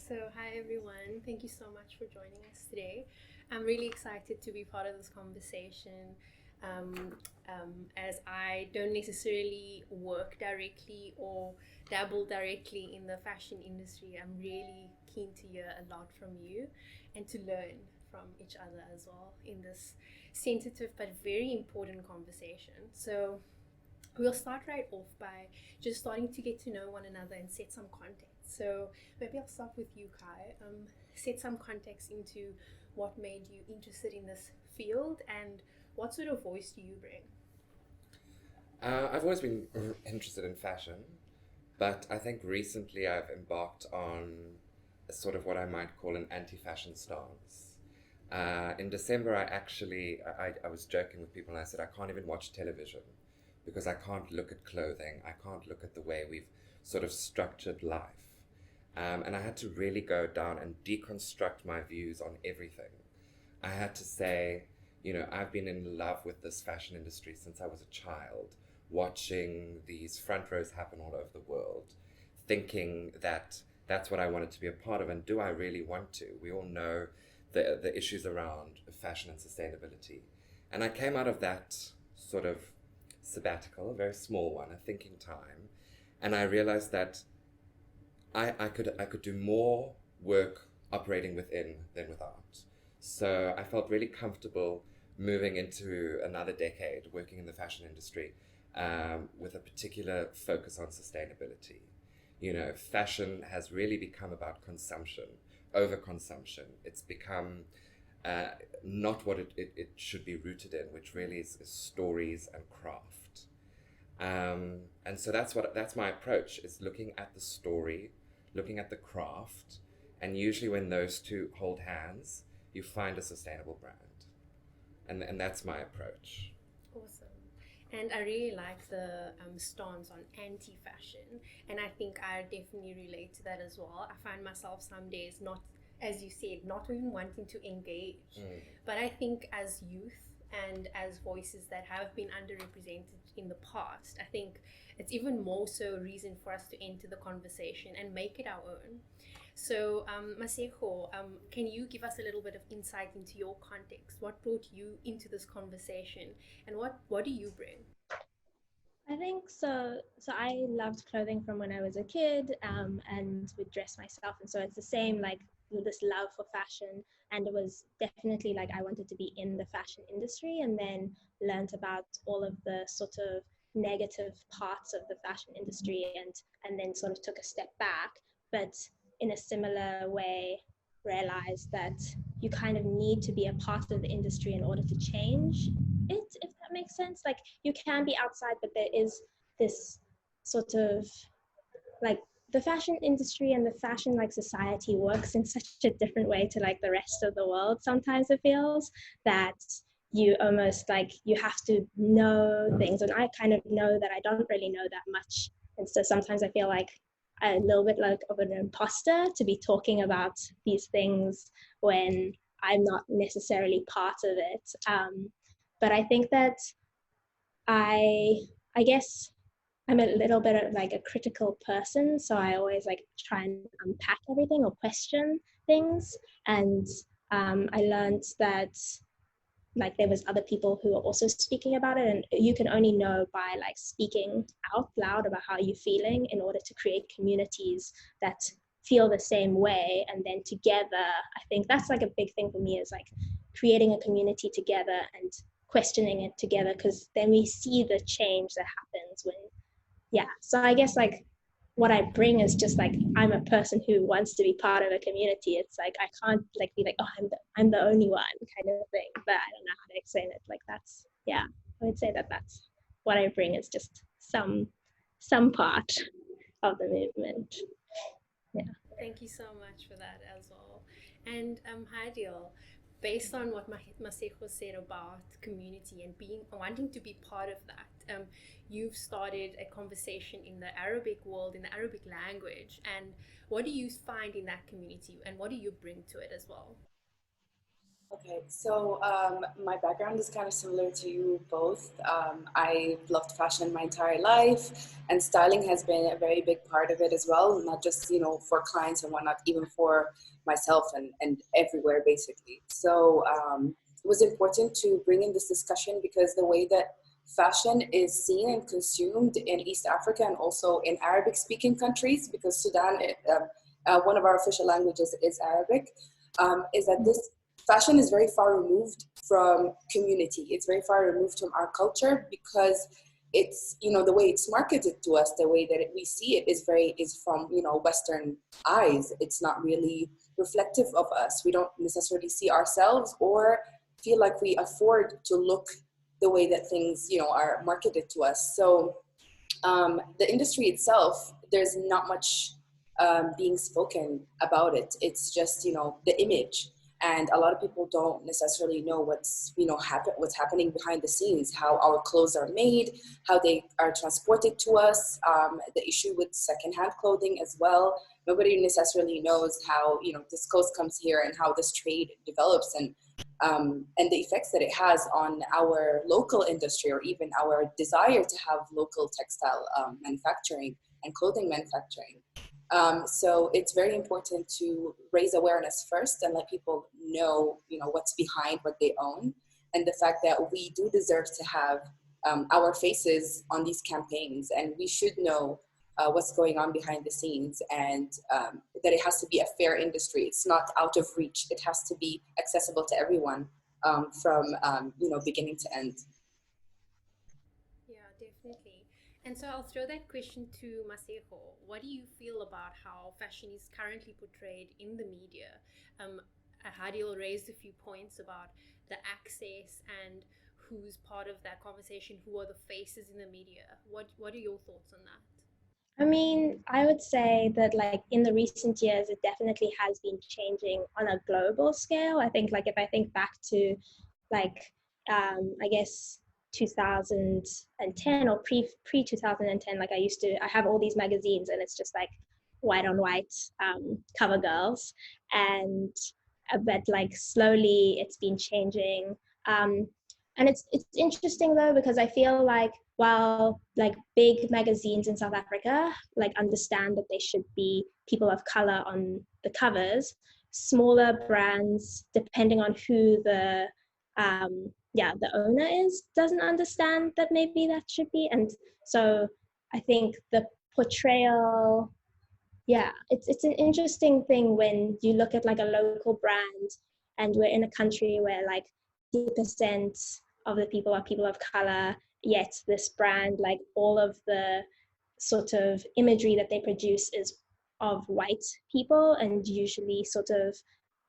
So, hi everyone. Thank you so much for joining us today. I'm really excited to be part of this conversation. As I don't necessarily work directly or dabble directly in the fashion industry, I'm really keen to hear a lot from you and to learn from each other as well in this sensitive but very important conversation. So, we'll start right off by just starting to get to know one another and set some context. So maybe I'll start with you, Kai. Set some context into what made you interested in this field and what sort of voice do you bring? I've always been interested in fashion, but I think recently I've embarked on a sort of what I might call an anti-fashion stance. In December, I was joking with people and I said I can't even watch television because I can't look at clothing. I can't look at the way we've sort of structured life. And I had to really go down and deconstruct my views on everything. I had to say, I've been in love with this fashion industry since I was a child, watching these front rows happen all over the world, thinking that that's what I wanted to be a part of. And do I really want to? We all know the issues around fashion and sustainability. And I came out of that sort of sabbatical, a very small one, a thinking time, and I realized that I could do more work operating within than without. So I felt really comfortable moving into another decade working in the fashion industry with a particular focus on sustainability. Fashion has really become about consumption, overconsumption. It's become uh, not what it should be rooted in, which really is stories and craft. And so that's my approach, is looking at the story, looking at the craft, and usually when those two hold hands, you find a sustainable brand. And that's my approach. Awesome. And I really like the stance on anti fashion. And I think I definitely relate to that as well. I find myself some days not, as you said, not even wanting to engage. Mm. But I think as youth and as voices that have been underrepresented in the past, I think it's even more so a reason for us to enter the conversation and make it our own. So, Masego, can you give us a little bit of insight into your context? What brought you into this conversation, and what do you bring? I think so. So I loved clothing from when I was a kid, and would dress myself, and so it's the same, like this love for fashion. And it was definitely like I wanted to be in the fashion industry, and then learned about all of the sort of negative parts of the fashion industry, and then sort of took a step back, but in a similar way realized that you kind of need to be a part of the industry in order to change it, if that makes sense. Like you can be outside, but there is this sort of like the fashion industry and the fashion like society works in such a different way to like the rest of the world. Sometimes it feels that you almost like you have to know things, and I kind of know that I don't really know that much, and so sometimes I feel like a little bit like of an imposter to be talking about these things when I'm not necessarily part of it. But I think that I I guess I'm a little bit of like a critical person, so I always like try and unpack everything or question things. And I learned that like there was other people who were also speaking about it, and you can only know by like speaking out loud about how you're feeling in order to create communities that feel the same way. And then together, I think that's like a big thing for me, is like creating a community together and questioning it together, because then we see the change that happens when, yeah. So I guess like what I bring is just like I'm a person who wants to be part of a community. It's like I can't like be like, oh, I'm the only one kind of thing. But I don't know how to explain it. Like that's, yeah. I would say that that's what I bring, is just some part of the movement. Yeah. Thank you so much for that as well. And Hadil, based on what Maseko said about community and being wanting to be part of that, you've started a conversation in the Arabic world, in the Arabic language. And what do you find in that community, and what do you bring to it as well? Okay, so my background is kind of similar to you both. I've loved fashion my entire life, and styling has been a very big part of it as well, not just, for clients and whatnot, even for myself and everywhere basically. So it was important to bring in this discussion because the way that fashion is seen and consumed in East Africa and also in Arabic speaking countries, because Sudan, one of our official languages is Arabic, is that this fashion is very far removed from community. It's very far removed from our culture because it's, the way it's marketed to us, the way that we see it is from, Western eyes. It's not really reflective of us. We don't necessarily see ourselves or feel like we afford to look the way that things, are marketed to us. So the industry itself, there's not much being spoken about it. It's just, the image. And a lot of people don't necessarily know what's happening behind the scenes, how our clothes are made, how they are transported to us, the issue with secondhand clothing as well. Nobody necessarily knows how, this coast comes here and how this trade develops and the effects that it has on our local industry or even our desire to have local textile manufacturing and clothing manufacturing. So it's very important to raise awareness first and let people know, what's behind what they own, and the fact that we do deserve to have our faces on these campaigns, and we should know what's going on behind the scenes, and that it has to be a fair industry. It's not out of reach. It has to be accessible to everyone from beginning to end. Yeah, definitely. And so I'll throw that question to Masego. What do you feel about how fashion is currently portrayed in the media? Hadeel raised a few points about the access and who's part of that conversation, who are the faces in the media. What are your thoughts on that? I mean, I would say that like in the recent years, it definitely has been changing on a global scale. I think like if I think back to like I guess 2010 or pre 2010, like I have all these magazines and it's just like white on white cover girls, and but like slowly it's been changing. Um, and it's interesting though because I feel like while like big magazines in South Africa like understand that they should be people of color on the covers, smaller brands, depending on who the owner is, doesn't understand that maybe that should be. And so I think the portrayal, yeah, it's an interesting thing when you look at like a local brand and we're in a country where like 80% of the people are people of color, yet this brand, like all of the sort of imagery that they produce is of white people, and usually sort of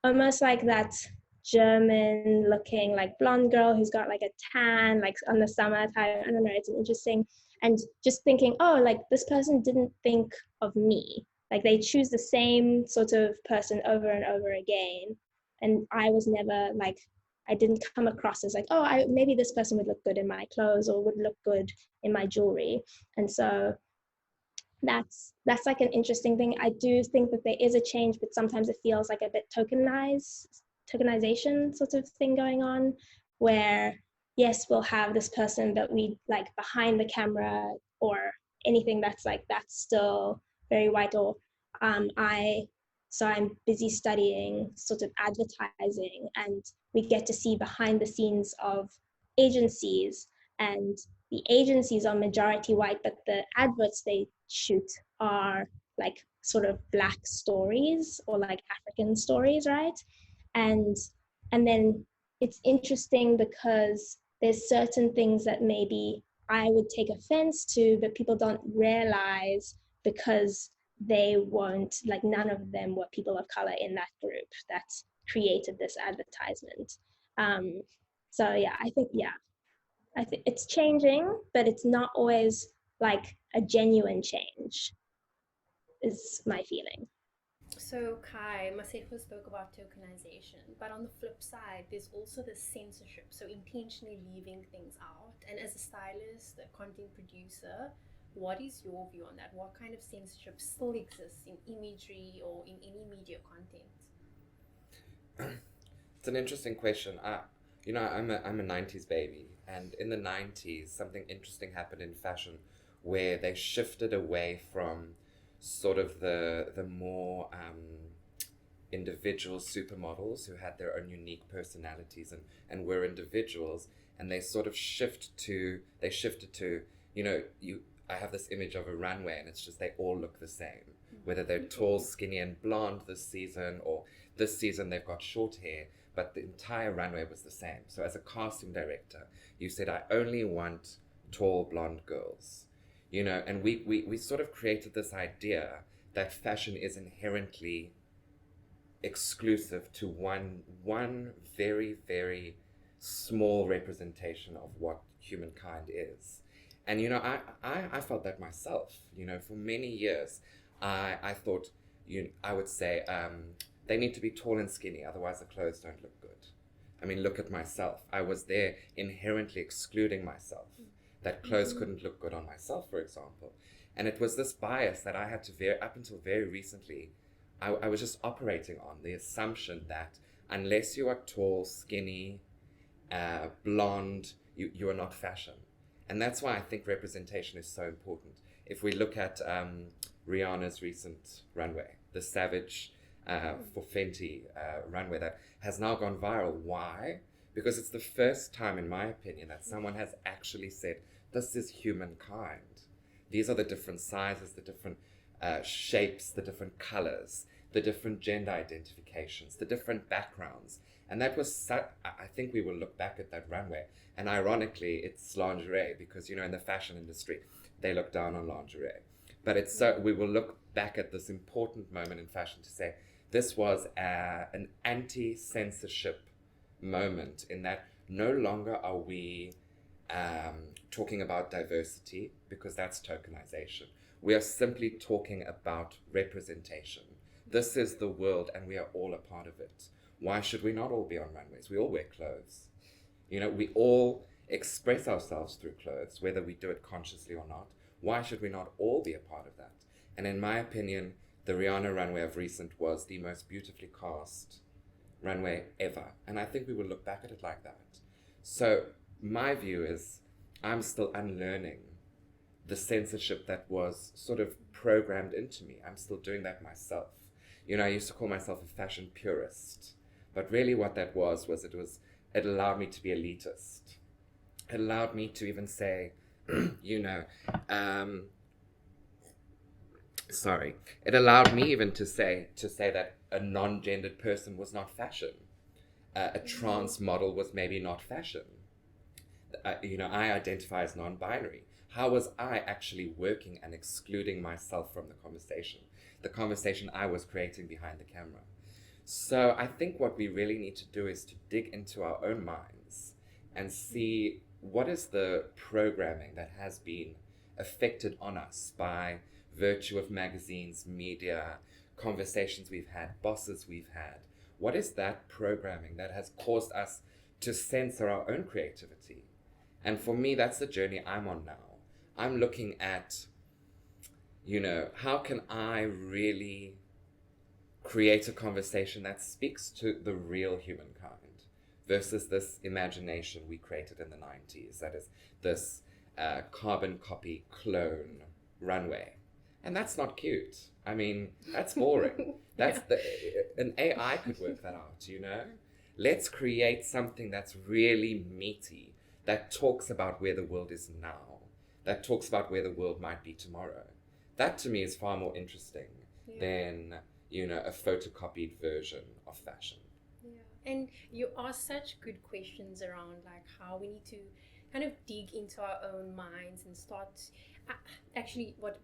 almost like that German looking like blonde girl who's got like a tan like on the summer time. I don't know, it's an interesting, and just thinking, oh, like this person didn't think of me. Like they choose the same sort of person over and over again, and I was never like, I didn't come across as like, oh, maybe this person would look good in my clothes or would look good in my jewelry. And so that's like an interesting thing. I do think that there is a change, but sometimes it feels like a bit tokenization sort of thing going on, where yes, we'll have this person that we like behind the camera or anything that's still very white. Or I'm busy studying sort of advertising, and we get to see behind the scenes of agencies, and the agencies are majority white, but the adverts they shoot are like sort of Black stories or like African stories, right? And and then it's interesting because there's certain things that maybe I would take offense to, but people don't realize because they won't, like none of them were people of color in that group that created this advertisement. Um, so yeah, I think it's changing, but it's not always like a genuine change, is my feeling. So Kai, Maseko spoke about tokenization, but on the flip side, there's also the censorship, so intentionally leaving things out. And as a stylist, a content producer, what is your view on that? What kind of censorship still exists in imagery or in any media content? It's an interesting question. I'm a 90s baby, and in the 90s, something interesting happened in fashion where they shifted away from sort of the more individual supermodels who had their own unique personalities and were individuals, and they sort of shifted to, I have this image of a runway, and it's just they all look the same, whether they're tall, skinny, and blonde this season, or this season they've got short hair, but the entire runway was the same. So as a casting director, you said, I only want tall, blonde girls, and we sort of created this idea that fashion is inherently exclusive to one very, very small representation of what humankind is. And I felt that myself. For many years I thought I would say they need to be tall and skinny, otherwise the clothes don't look good. I mean, look at myself. I was there inherently excluding myself, that clothes couldn't look good on myself, for example. And it was this bias that I had to up until very recently, I was just operating on the assumption that unless you are tall, skinny, blonde, you are not fashion. And that's why I think representation is so important. If we look at Rihanna's recent runway, the Savage for Fenty runway that has now gone viral. Why? Because it's the first time, in my opinion, that someone has actually said, this is humankind. These are the different sizes, the different shapes, the different colors, the different gender identifications, the different backgrounds. And that was, I think we will look back at that runway. And ironically, it's lingerie because, in the fashion industry, they look down on lingerie. But it's we will look back at this important moment in fashion to say, this was an anti-censorship moment, in that no longer are we talking about diversity, because that's tokenization. We are simply talking about representation. This is the world and we are all a part of it. Why should we not all be on runways? We all wear clothes. We all express ourselves through clothes, whether we do it consciously or not. Why should we not all be a part of that? And in my opinion, the Rihanna runway of recent was the most beautifully cast runway ever. And I think we will look back at it like that. So my view is, I'm still unlearning the censorship that was sort of programmed into me. I'm still doing that myself. I used to call myself a fashion purist, but really what that was it allowed me to be elitist. It allowed me to even say, it allowed me even to say that a non-gendered person was not fashion. A trans model was maybe not fashion. I identify as non-binary. How was I actually working and excluding myself from the conversation I was creating behind the camera? So I think what we really need to do is to dig into our own minds and see what is the programming that has been affected on us by virtue of magazines, media, conversations we've had, bosses we've had. What is that programming that has caused us to censor our own creativity? And for me, that's the journey I'm on now. I'm looking at, how can I really create a conversation that speaks to the real humankind versus this imagination we created in the 90s, that is this carbon copy clone runway. And that's not cute. I mean, that's boring. An AI could work that out, Let's create something that's really meaty, that talks about where the world is now, that talks about where the world might be tomorrow. That to me is far more interesting than, a photocopied version of fashion. Yeah, and you ask such good questions around like how we need to kind of dig into our own minds and start. Actually, what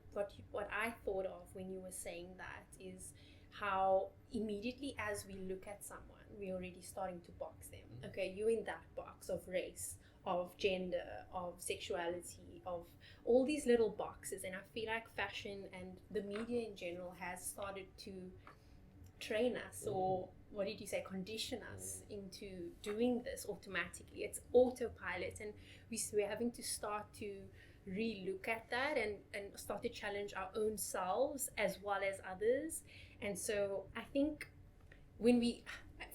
I thought of when you were saying that is how immediately as we look at someone, we're already starting to box them. Okay, you're in that box of race, of gender, of sexuality, of all these little boxes. And I feel like fashion and the media in general has started to train us, or what did you say, condition us into doing this automatically. It's autopilot, and we're having to start to re-look at that and start to challenge our own selves as well as others. And so I think when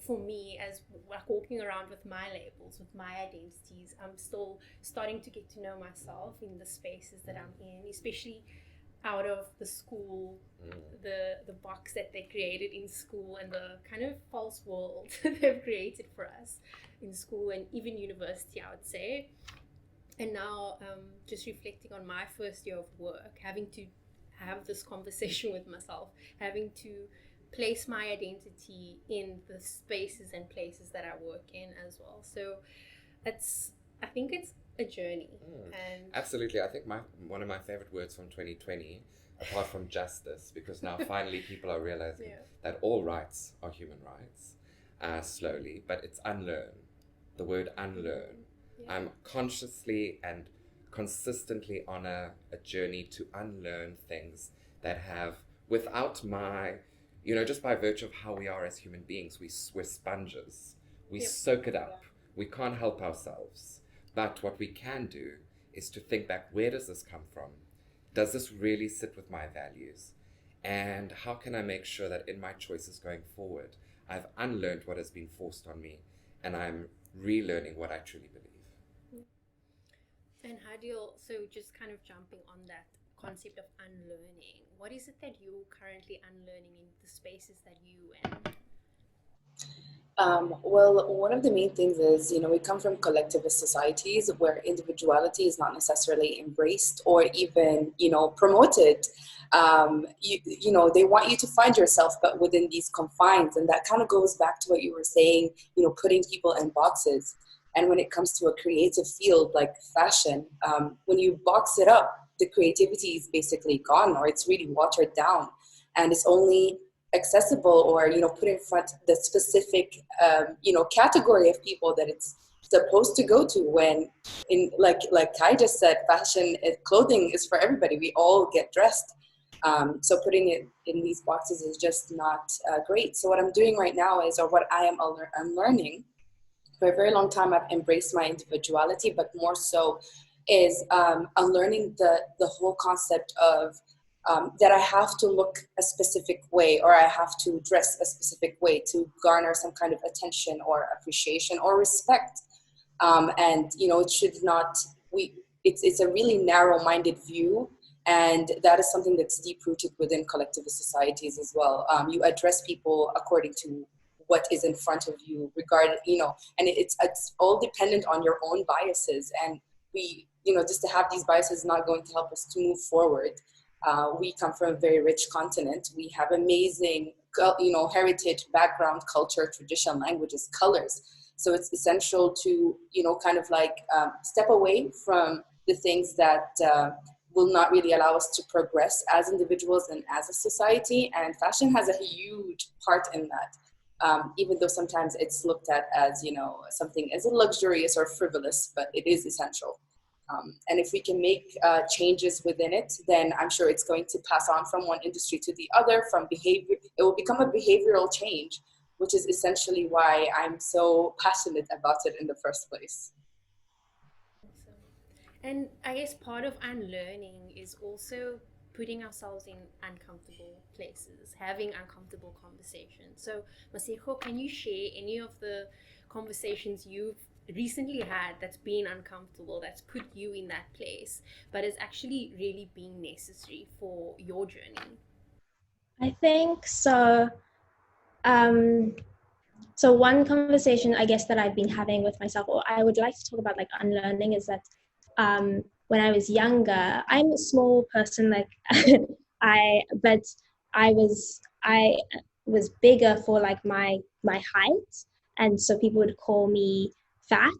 for me, as like walking around with my labels, with my identities, I'm still starting to get to know myself in the spaces that I'm in, especially out of the school, the box that they created in school, and the kind of false world they've created for us in school and even university, I would say. And now, just reflecting on my first year of work, having to have this conversation with myself, having to place my identity in the spaces and places that I work in as well. So I think it's a journey. And absolutely. I think one of my favorite words from 2020, apart from justice, because now finally people are realizing that all rights are human rights, slowly, but it's unlearn. The word unlearn. I'm consciously and consistently on a journey to unlearn things that have, without my, just by virtue of how we are as human beings, we're sponges. We soak it up. We can't help ourselves. But what we can do is to think back, where does this come from? Does this really sit with my values? And how can I make sure that in my choices going forward, I've unlearned what has been forced on me, and I'm relearning what I truly believe. And Hadeel, so just kind of jumping on that concept of unlearning, what is it that you're currently unlearning in the spaces that you in? Well, one of the main things is, we come from collectivist societies where individuality is not necessarily embraced or even, promoted. They want you to find yourself, but within these confines. And that kind of goes back to what you were saying, putting people in boxes. And when it comes to a creative field like fashion, when you box it up, the creativity is basically gone, or it's really watered down. And it's only accessible or put in front the specific category of people that it's supposed to go to, when in like Kai just said, fashion clothing is for everybody. We all get dressed, so putting it in these boxes is just not great. So what I'm doing right now is, or what I'm learning, for a very long time I've embraced my individuality, but more so is unlearning the whole concept of that I have to look a specific way, or I have to dress a specific way to garner some kind of attention or appreciation or respect. And it should not. It's a really narrow-minded view, and that is something that's deep-rooted within collectivist societies as well. You address people according to what is in front of you, and it's all dependent on your own biases. And just to have these biases is not going to help us to move forward. We come from a very rich continent. We have amazing, heritage, background, culture, tradition, languages, colors. So it's essential to, kind of like step away from the things that will not really allow us to progress as individuals and as a society. And fashion has a huge part in that, even though sometimes it's looked at as, something as luxurious or frivolous, but it is essential. And if we can make changes within it, then I'm sure it's going to pass on from one industry to the other, from behavior. It will become a behavioral change, which is essentially why I'm so passionate about it in the first place. Awesome. And I guess part of unlearning is also putting ourselves in uncomfortable places, having uncomfortable conversations. So Masego, can you share any of the conversations you've recently had that's been uncomfortable, that's put you in that place, but is actually really being necessary for your journey? I think so. So one conversation, I guess, that I've been having with myself, or I would like to talk about like unlearning, is that when I was younger, I'm a small person, like but I was bigger for like my height, and so people would call me fat.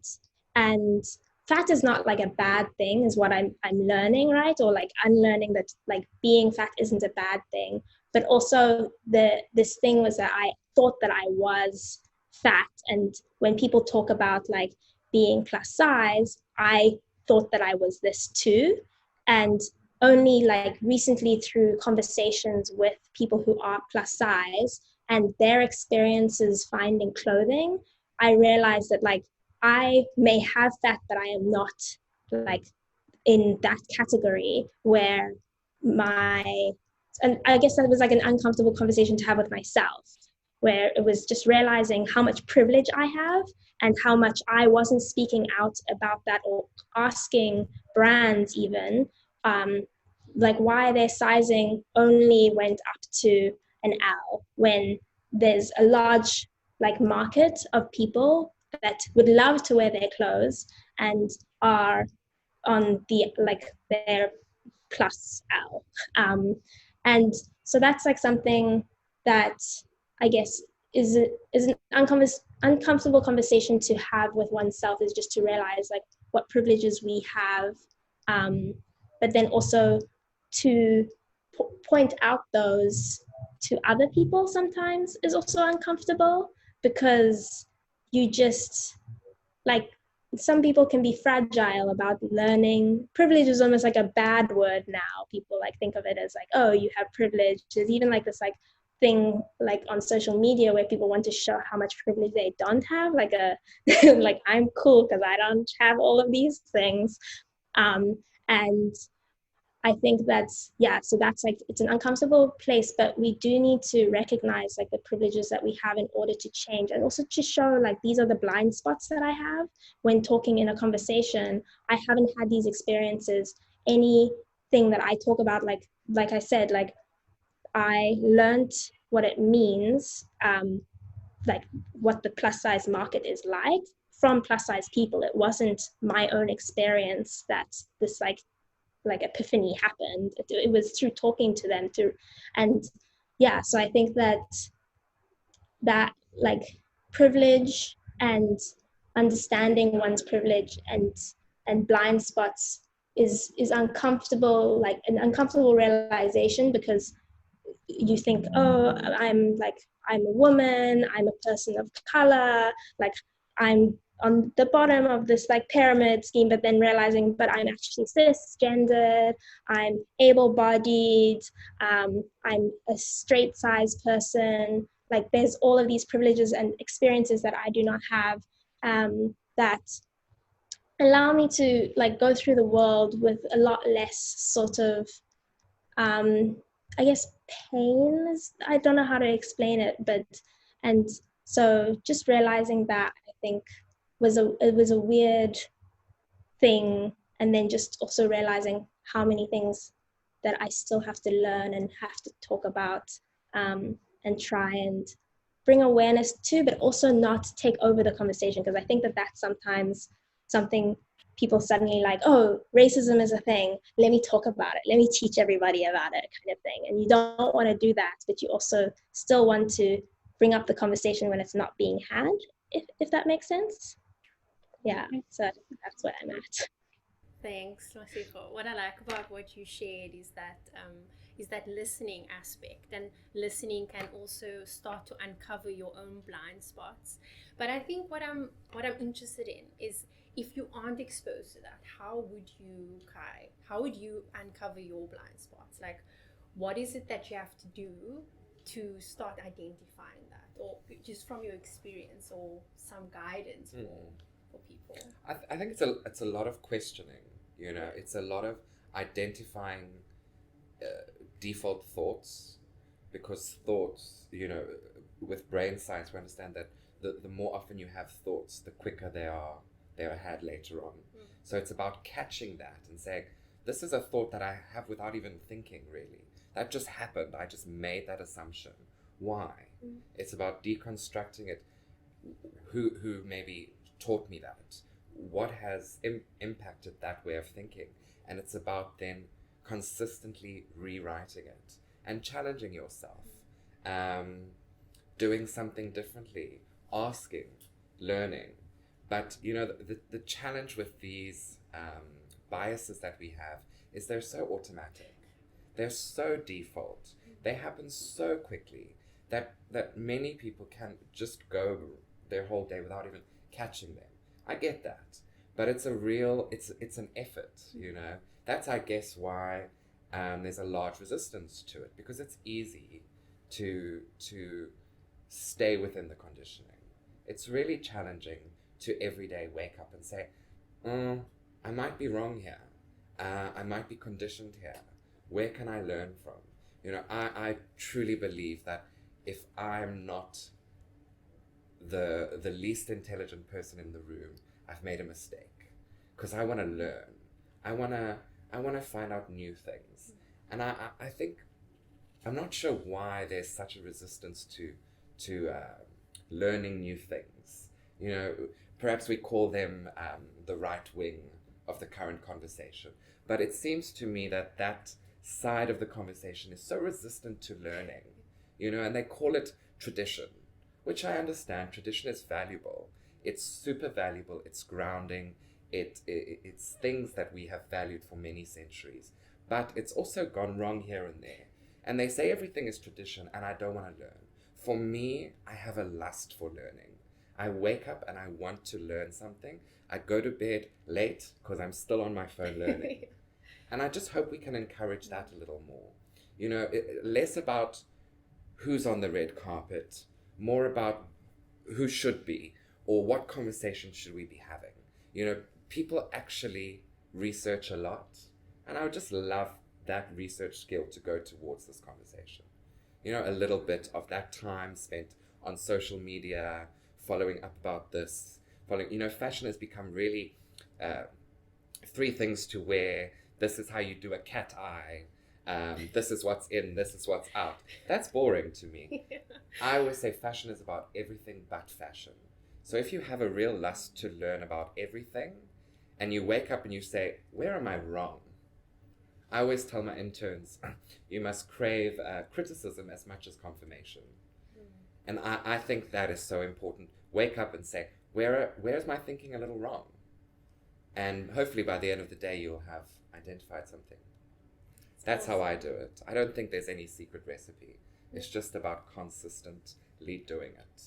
And fat is not like a bad thing, is what I'm learning, right? Or like unlearning that like being fat isn't a bad thing. But also this thing was that I thought that I was fat, and when people talk about like being plus size, I thought that I was this too. And only like recently, through conversations with people who are plus size and their experiences finding clothing, I realized that like I may have fat, but I am not like in that category where and I guess that was like an uncomfortable conversation to have with myself. where it was just realizing how much privilege I have and how much I wasn't speaking out about that or asking brands even, like why their sizing only went up to an L when there's a large like market of people that would love to wear their clothes and are on the like their plus L. And so that's like something that I guess is an uncomfortable conversation to have with oneself, is just to realize like what privileges we have, but then also to point out those to other people sometimes is also uncomfortable, because you just like, some people can be fragile about learning. Privilege is almost like a bad word now. People like think of it as like, oh, you have privilege. There's even like this like thing like on social media where people want to show how much privilege they don't have, like a like I'm cool because I don't have all of these things. And I think that's, yeah, so that's like, it's an uncomfortable place, but we do need to recognize like the privileges that we have in order to change, and also to show like these are the blind spots that I have when talking in a conversation. I haven't had these experiences. Anything that I talk about, like I said, like I learned what it means, like what the plus size market is like from plus size people. It wasn't my own experience that this like epiphany happened. It was through talking to them too. And yeah, so I think that like privilege and understanding one's privilege and blind spots is uncomfortable, like an uncomfortable realization, because you think, oh, I'm a woman, I'm a person of color, like I'm on the bottom of this like pyramid scheme, but then realizing, but I'm actually cisgendered, I'm able-bodied, I'm a straight size person. Like there's all of these privileges and experiences that I do not have, that allow me to like go through the world with a lot less sort of I guess pain is, I don't know how to explain it, but, and so just realizing that, I think it was a weird thing. And then just also realizing how many things that I still have to learn and have to talk about, and try and bring awareness to, but also not take over the conversation. Because I think that that's sometimes something people suddenly like, oh, racism is a thing, let me talk about it, let me teach everybody about it, kind of thing. And you don't want to do that, but you also still want to bring up the conversation when it's not being had, if that makes sense. Yeah, so that's where I'm at. Thanks, Masego. What I like about what you shared is that listening aspect, and listening can also start to uncover your own blind spots. But I think what I'm interested in is, if you aren't exposed to that, how would you, Kai? How would you uncover your blind spots? Like, what is it that you have to do to start identifying that, or just from your experience, or some guidance for people? I think it's a lot of questioning. You know, it's a lot of identifying default thoughts, because thoughts, you know, with brain science, we understand that the more often you have thoughts, the quicker they are had later on. So it's about catching that and saying, this is a thought that I have without even thinking, really. That just happened. I just made that assumption. Why? It's about deconstructing it. Who maybe taught me that? What has impacted that way of thinking? And it's about then consistently rewriting it and challenging yourself, doing something differently, asking, learning. But you know, the challenge with these biases that we have is they're so automatic, they're so default, they happen so quickly that many people can just go their whole day without even catching them. I get that, but it's an effort, you know. That's, I guess, why there's a large resistance to it, because it's easy to stay within the conditioning. It's really challenging to every day wake up and say, I might be wrong here. I might be conditioned here. Where can I learn from? You know, I truly believe that if I'm not the least intelligent person in the room, I've made a mistake. Because I want to learn. I want to find out new things. And I think, I'm not sure why there's such a resistance to learning new things. You know, perhaps we call them the right wing of the current conversation. But it seems to me that that side of the conversation is so resistant to learning, you know, and they call it tradition, which I understand. Tradition is valuable. It's super valuable. It's grounding. It's things that we have valued for many centuries. But it's also gone wrong here and there. And they say everything is tradition, and I don't want to learn. For me, I have a lust for learning. I wake up and I want to learn something. I go to bed late because I'm still on my phone learning. And I just hope we can encourage that a little more. You know, less about who's on the red carpet, more about who should be, or what conversation should we be having. You know, people actually research a lot, and I would just love that research skill to go towards this conversation. You know, a little bit of that time spent on social media, following up about this, you know, fashion has become really 3 things to wear. This is how you do a cat eye. This is what's in, this is what's out. That's boring to me. I always say fashion is about everything but fashion. So if you have a real lust to learn about everything, and you wake up and you say, where am I wrong? I always tell my interns, you must crave criticism as much as confirmation. And I think that is so important. Wake up and say, where's my thinking a little wrong? And hopefully by the end of the day, you'll have identified something. That's how I do it. I don't think there's any secret recipe. It's just about consistently doing it.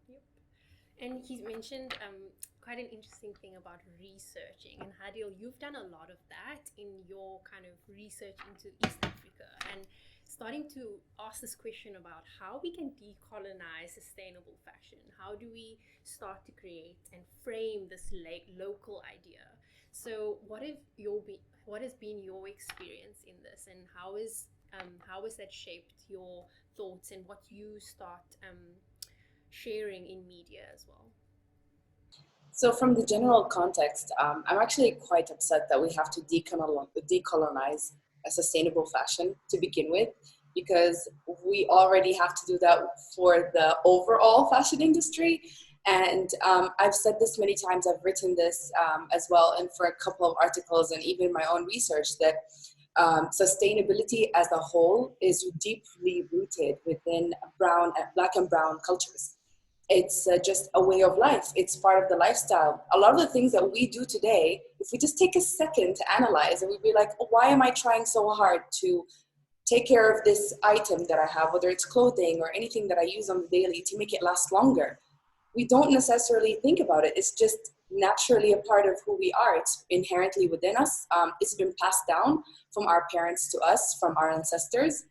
Yep. And he's mentioned quite an interesting thing about researching. And Hadeel, you've done a lot of that in your kind of research into East Africa, and starting to ask this question about how we can decolonize sustainable fashion. How do we start to create and frame this local idea? So what has been your experience in this, and how has that shaped your thoughts and what you start sharing in media as well? So from the general context, I'm actually quite upset that we have to decolonize a sustainable fashion to begin with, because we already have to do that for the overall fashion industry. And I've said this many times, I've written this as well, and for a couple of articles and even my own research, that sustainability as a whole is deeply rooted within Black and brown cultures. It's just a way of life. It's part of the lifestyle. A lot of the things that we do today, if we just take a second to analyze, and we'd be like, oh, why am I trying so hard to take care of this item that I have, whether it's clothing or anything that I use on the daily, to make it last longer? We don't necessarily think about it. It's just naturally a part of who we are. It's inherently within us. It's been passed down from our parents to us, from our ancestors.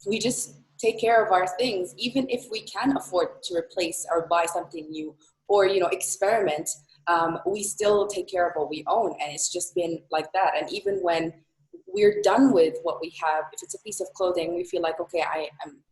We just take care of our things, even if we can afford to replace or buy something new, or, you know, experiment. We still take care of what we own, and it's just been like that. And even when we're done with what we have, if it's a piece of clothing, we feel like, okay,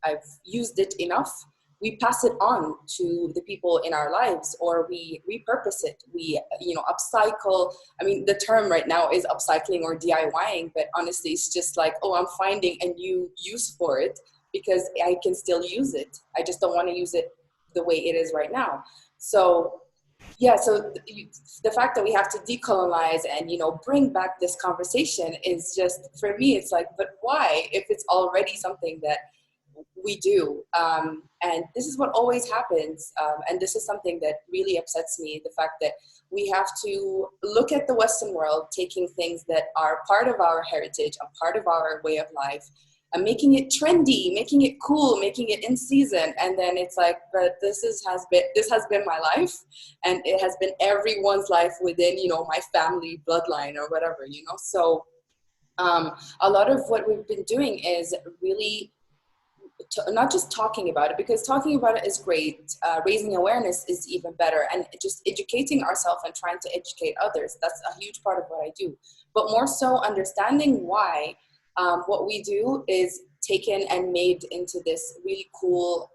I've used it enough. We pass it on to the people in our lives, or we repurpose it. We, you know, upcycle. I mean, the term right now is upcycling or DIYing, but honestly, it's just like, oh, I'm finding a new use for it because I can still use it. I just don't want to use it the way it is right now. So yeah, so the fact that we have to decolonize and, you know, bring back this conversation is just, for me, it's like, but why, if it's already something that we do? And this is what always happens. And this is something that really upsets me, the fact that we have to look at the Western world taking things that are part of our heritage, a part of our way of life, and making it trendy, making it cool, making it in season. And then it's like, but this has been my life, and it has been everyone's life within, you know, my family bloodline or whatever, you know. So a lot of what we've been doing is really not just talking about it, because talking about it is great. Raising awareness is even better, and just educating ourselves and trying to educate others. That's a huge part of what I do. But more so understanding why what we do is taken and made into this really cool,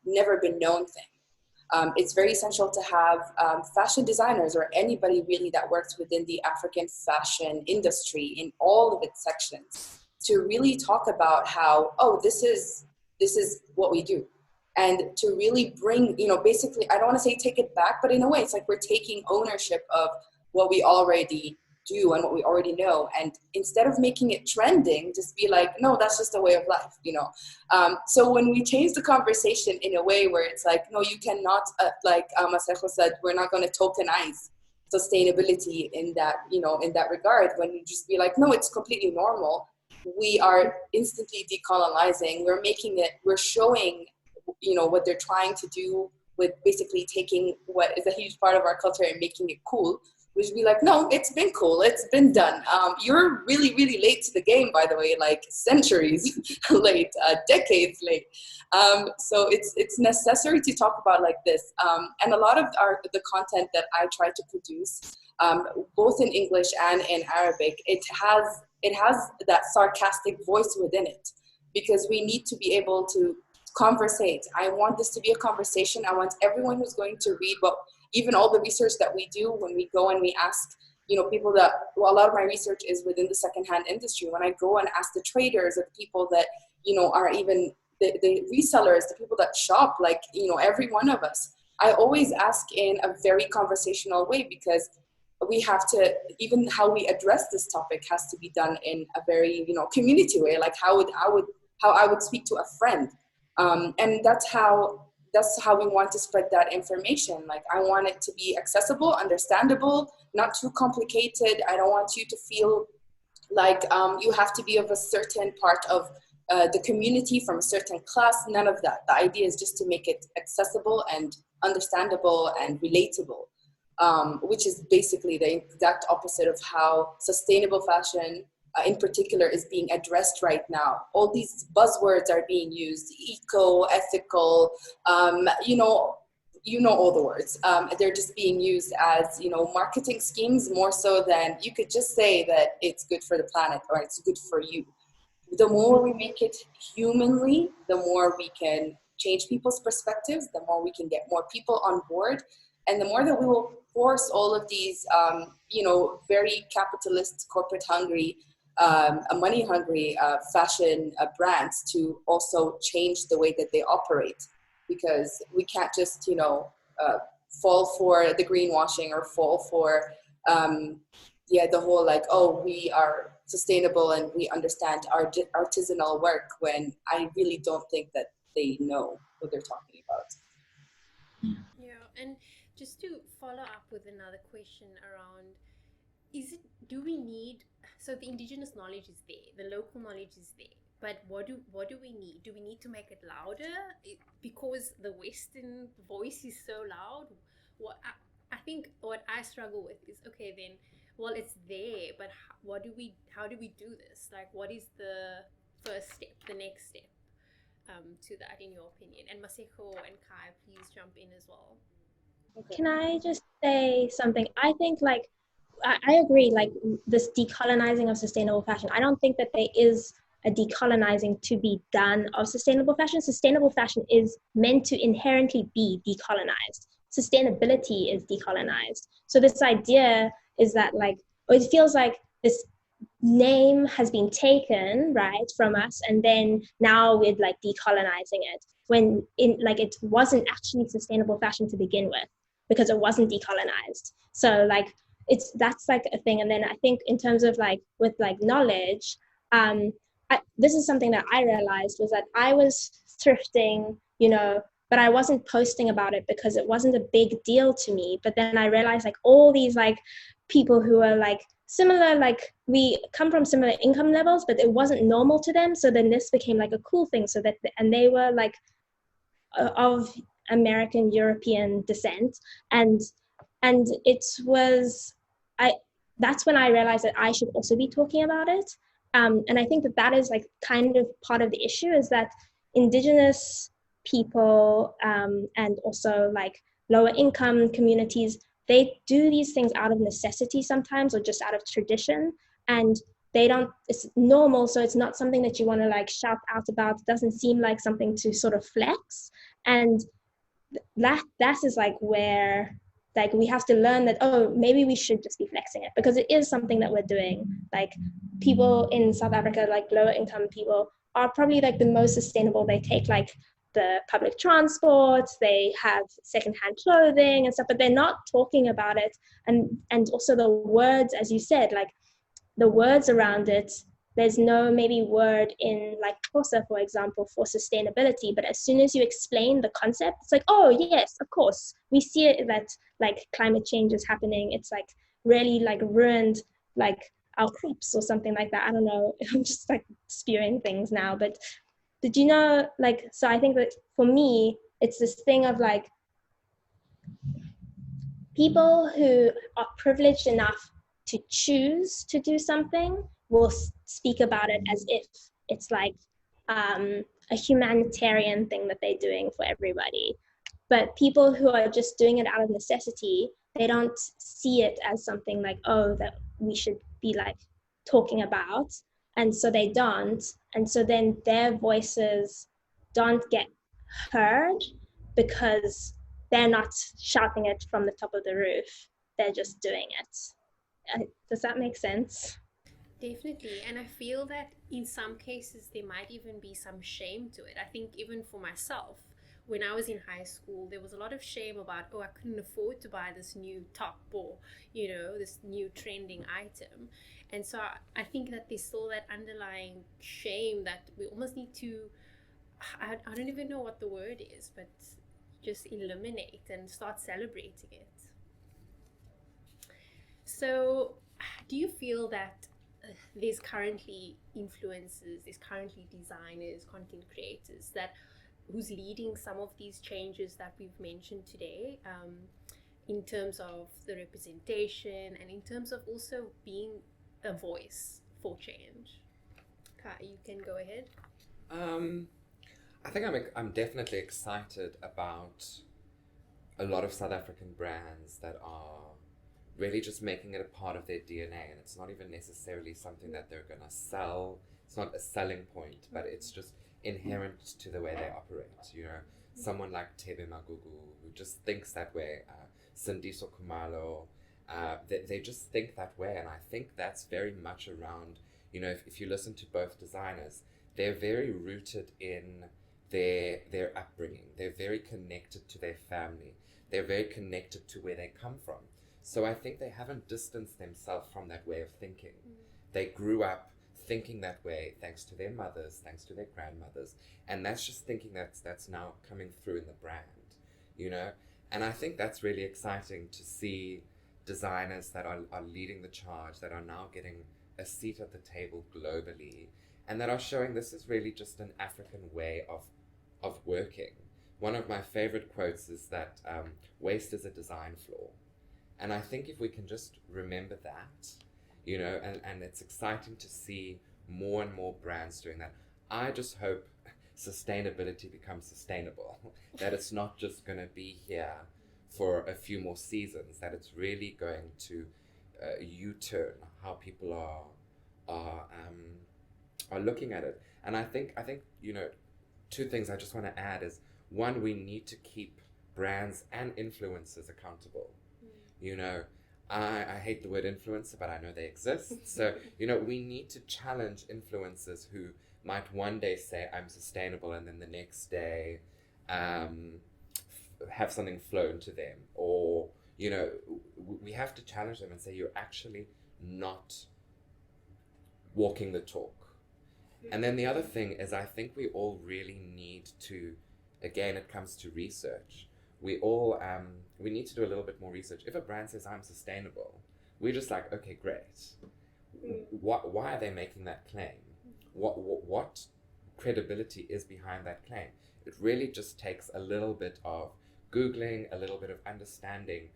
never been known thing. It's very essential to have fashion designers or anybody really that works within the African fashion industry in all of its sections to really talk about how, oh, this is what we do. And to really bring, basically, I don't want to say take it back, but in a way, it's like we're taking ownership of what we already do and what we already know. And instead of making it trending, just be like, no, that's just a way of life, So when we change the conversation in a way where it's like, no, you cannot, like Masego said, we're not going to tokenize sustainability in that, in that regard. When you just be like, no, it's completely normal. We are instantly decolonizing. We're showing, what they're trying to do with basically taking what is a huge part of our culture and making it cool. We should be like, no, it's been cool. It's been done. You're really, really late to the game, by the way, like centuries late, decades late. So it's necessary to talk about like this. And a lot of the content that I try to produce, both in English and in Arabic, it has that sarcastic voice within it, because we need to be able to conversate. I want this to be a conversation. I want everyone who's going to read even all the research that we do when we go and we ask, people that, a lot of my research is within the secondhand industry. When I go and ask the traders, or the people that, are even the resellers, the people that shop, like, every one of us, I always ask in a very conversational way, because we have to, even how we address this topic has to be done in a very, community way, like how I would speak to a friend. And that's how we want to spread that information. Like, I want it to be accessible, understandable, not too complicated. I don't want you to feel like you have to be of a certain part of the community, from a certain class. None of that. The idea is just to make it accessible and understandable and relatable, which is basically the exact opposite of how sustainable fashion in particular is being addressed right now. All these buzzwords are being used: eco, ethical, all the words. They're just being used as, marketing schemes, more so than you could just say that it's good for the planet or it's good for you. The more we make it humanly, the more we can change people's perspectives, the more we can get more people on board, and the more that we will force all of these, very capitalist, corporate hungry, money hungry fashion brands to also change the way that they operate, because we can't just fall for the greenwashing or fall for the whole like, oh, we are sustainable and we understand our artisanal work, when I really don't think that they know what they're talking about. Yeah, and just to follow up with another question around, do we need, so the indigenous knowledge is there, the local knowledge is there, but what do we need? Do we need to make it louder because the Western voice is so loud? I think what I struggle with is, okay, then, well, it's there, but how do we do this? Like, what is the first step, the next step to that, in your opinion? And Masego and Kai, please jump in as well. Can I just say something? I think, like, I agree, like, this decolonizing of sustainable fashion. I don't think that there is a decolonizing to be done of sustainable fashion. Sustainable fashion is meant to inherently be decolonized. Sustainability is decolonized. So this idea is that, like, it feels like this name has been taken, right, from us, and then now we're like decolonizing it, when it wasn't actually sustainable fashion to begin with, because it wasn't decolonized. So like, that's like a thing. And then I think in terms of like with like knowledge, this is something that I realized, was that I was thrifting, but I wasn't posting about it because it wasn't a big deal to me. But then I realized, like, all these like people who are like similar, like we come from similar income levels, but it wasn't normal to them. So then this became like a cool thing. So that, and they were like of American European descent, and that's when I realized that I should also be talking about it. And I think that is like kind of part of the issue, is that Indigenous people and also like lower income communities, they do these things out of necessity sometimes, or just out of tradition. And they don't, it's normal, so it's not something that you want to like shout out about. It doesn't seem like something to sort of flex. And that is like where like we have to learn that, oh, maybe we should just be flexing it, because it is something that we're doing. Like people in South Africa, like lower income people, are probably like the most sustainable. They take like the public transport, they have secondhand clothing and stuff, but they're not talking about it. And also the words, as you said, like the words around it, there's no maybe word in like Xhosa, for example, for sustainability, but as soon as you explain the concept, it's like, oh yes, of course, we see it, that like climate change is happening. It's like really like ruined like our crops or something like that. I don't know, I'm just like spewing things now, but did you know, like, so I think that for me, it's this thing of like people who are privileged enough to choose to do something will speak about it as if it's like a humanitarian thing that they're doing for everybody. But people who are just doing it out of necessity, they don't see it as something like, oh, that we should be like talking about. And so they don't. And so then their voices don't get heard because they're not shouting it from the top of the roof. They're just doing it. Does that make sense? Definitely. And I feel that in some cases there might even be some shame to it. I think even for myself, when I was in high school, there was a lot of shame about, oh, I couldn't afford to buy this new top or, this new trending item. And so I think that there's still that underlying shame that we almost need to, I don't even know what the word is, but just eliminate and start celebrating it. So do you feel that there's currently influencers, there's currently designers, content creators who's leading some of these changes that we've mentioned today, in terms of the representation and in terms of also being a voice for change? Kai, you can go ahead. I think I'm definitely excited about a lot of South African brands that are really just making it a part of their DNA, and it's not even necessarily something that they're gonna sell. It's not a selling point, but it's just inherent to the way they operate. Someone like Tebe Magugu, who just thinks that way, Sindiso Kumalo, they just think that way, and I think that's very much around, if you listen to both designers, they're very rooted in their upbringing. They're very connected to their family. They're very connected to where they come from. So I think they haven't distanced themselves from that way of thinking. They grew up thinking that way thanks to their mothers, thanks to their grandmothers, and that's just thinking that's now coming through in the brand, And I think that's really exciting to see designers that are leading the charge, that are now getting a seat at the table globally, and that are showing this is really just an African way of working. One of my favorite quotes is that waste is a design flaw. And I think if we can just remember that, and it's exciting to see more and more brands doing that. I just hope sustainability becomes sustainable, that it's not just going to be here for a few more seasons, that it's really going to U-turn how people are looking at it. And I think two things I just want to add is, one, we need to keep brands and influencers accountable. I hate the word influencer, but I know they exist. So, we need to challenge influencers who might one day say, I'm sustainable, and then the next day have something flown to them. Or, we have to challenge them and say, you're actually not walking the talk. And then the other thing is, I think we all really need to, again, it comes to research. We all, we need to do a little bit more research. If a brand says, I'm sustainable, we're just like, okay, great. Why are they making that claim? What credibility is behind that claim? It really just takes a little bit of Googling, a little bit of understanding.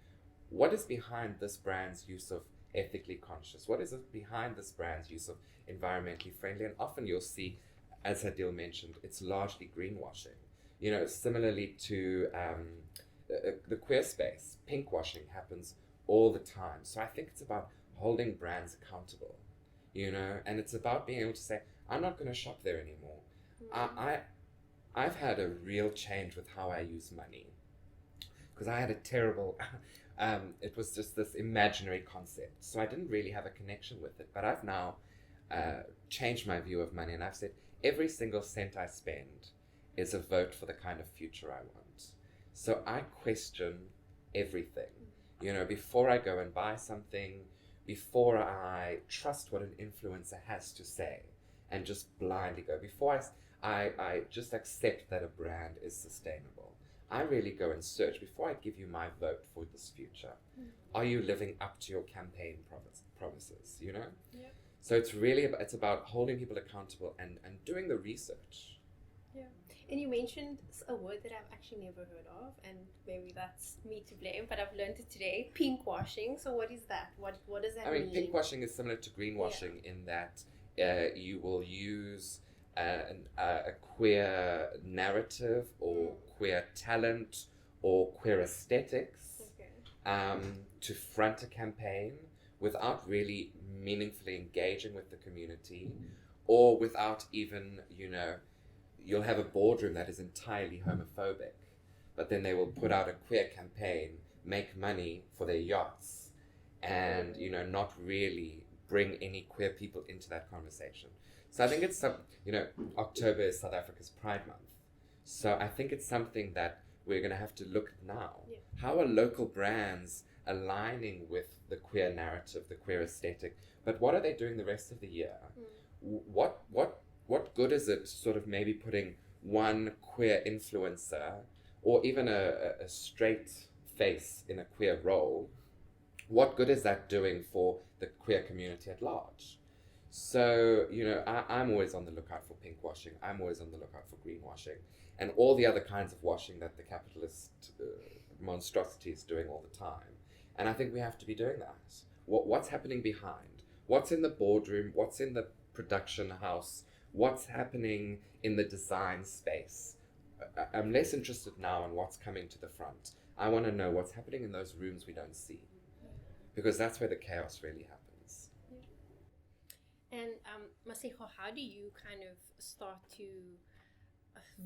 What is behind this brand's use of ethically conscious? What is behind this brand's use of environmentally friendly? And often you'll see, as Hadeel mentioned, it's largely greenwashing. Similarly to the queer space, pinkwashing happens all the time. So I think it's about holding brands accountable. you know, and it's about being able to say, I'm not going to shop there anymore. I've had a real change with how I use money, because I had a terrible, it was just this imaginary concept. So I didn't really have a connection with it. But I've now changed my view of money, and I've said every single cent I spend is a vote for the kind of future I want. So I question everything. You know, before I go and buy something, before I trust what an influencer has to say and just blindly go, before I just accept that a brand is sustainable, I really go and search before I give you my vote for this future. Are you living up to your campaign promises, you know? Yeah. So it's about holding people accountable and doing the research. Yeah. And you mentioned a word that I've actually never heard of, and maybe that's me to blame, but I've learned it today, pink washing. So what is that? What does that mean? I mean, pink washing is similar to greenwashing in that you will use a queer narrative or queer talent or queer aesthetics to front a campaign without really meaningfully engaging with the community, or without even, you know, you'll have a boardroom that is entirely homophobic, but then they will put out a queer campaign, make money for their yachts, and, you know, not really bring any queer people into that conversation. So I think it's October is South Africa's Pride Month. So I think it's something that we're going to have to look at now. Yeah. How are local brands aligning with the queer narrative, the queer aesthetic? But what are they doing the rest of the year? What good is it sort of maybe putting one queer influencer or even a straight face in a queer role? What good is that doing for the queer community at large? So, you know, I'm always on the lookout for pink washing. I'm always on the lookout for greenwashing and all the other kinds of washing that the capitalist monstrosity is doing all the time. And I think we have to be doing that. What's happening behind? What's in the boardroom? What's in the production house? What's happening in the design space? I'm less interested now in what's coming to the front. I want to know what's happening in those rooms we don't see, because that's where the chaos really happens. Yeah. And Masego, how do you kind of start to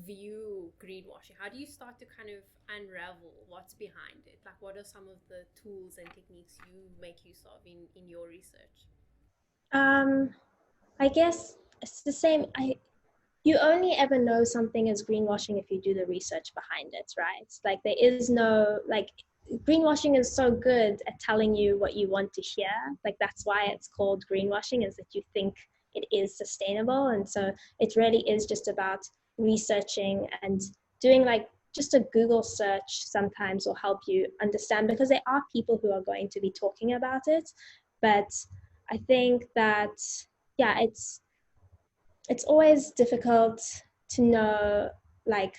view greenwashing? How do you start to kind of unravel what's behind it? Like, what are some of the tools and techniques you make use of in your research? I guess it's the same. You only ever know something is greenwashing if you do the research behind it, right? Like, there is no, like, greenwashing is so good at telling you what you want to hear. Like, that's why it's called greenwashing, is that you think it is sustainable. And so it really is just about researching, and doing like just a Google search sometimes will help you understand, because there are people who are going to be talking about it. But I think that, yeah, it's always difficult to know, like,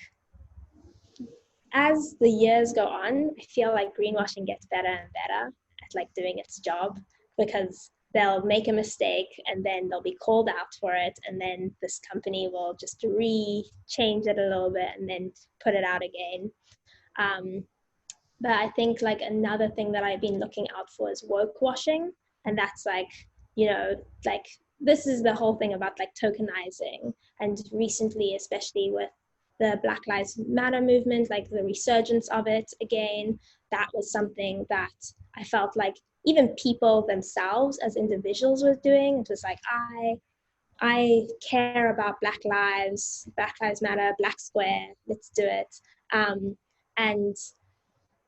as the years go on, I feel like greenwashing gets better and better at like doing its job, because they'll make a mistake and then they'll be called out for it, and then this company will just change it a little bit and then put it out again. But I think like another thing that I've been looking out for is woke washing, and that's like, you know, like, this is the whole thing about like tokenizing. And recently, especially with the Black Lives Matter movement, like the resurgence of it again, that was something that I felt like even people themselves as individuals were doing. It was like, I care about Black Lives Matter, Black Square, let's do it. And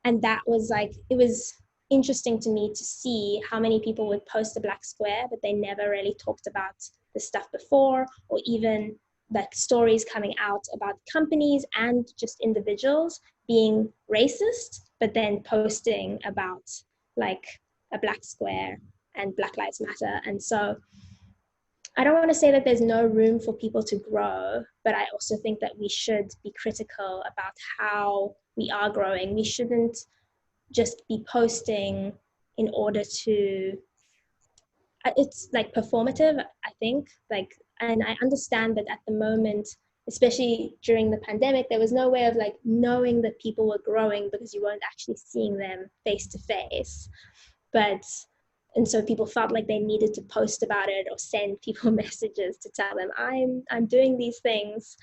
that was like, it was interesting to me to see how many people would post a Black Square, but they never really talked about the stuff before, or even like stories coming out about companies and just individuals being racist, but then posting about like a Black Square and Black Lives Matter. And so I don't want to say that there's no room for people to grow, but I also think that we should be critical about how we are growing. We shouldn't just be posting in order to, it's like performative, I think. Like, and I understand that at the moment, especially during the pandemic, there was no way of like knowing that people were growing, because you weren't actually seeing them face to face. But and so people felt like they needed to post about it or send people messages to tell them I'm doing these things.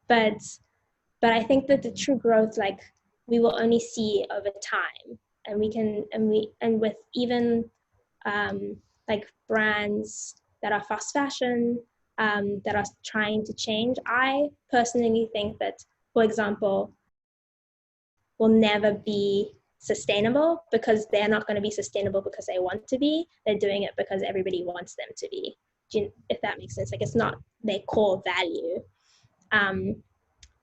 But I think that the true growth, like, we will only see over time, and we can and with even like brands that are fast fashion, that are trying to change. I personally think that, for example, will never be sustainable because they're not going to be sustainable because they want to be. They're doing it because everybody wants them to be. If that makes sense, like, it's not their core value.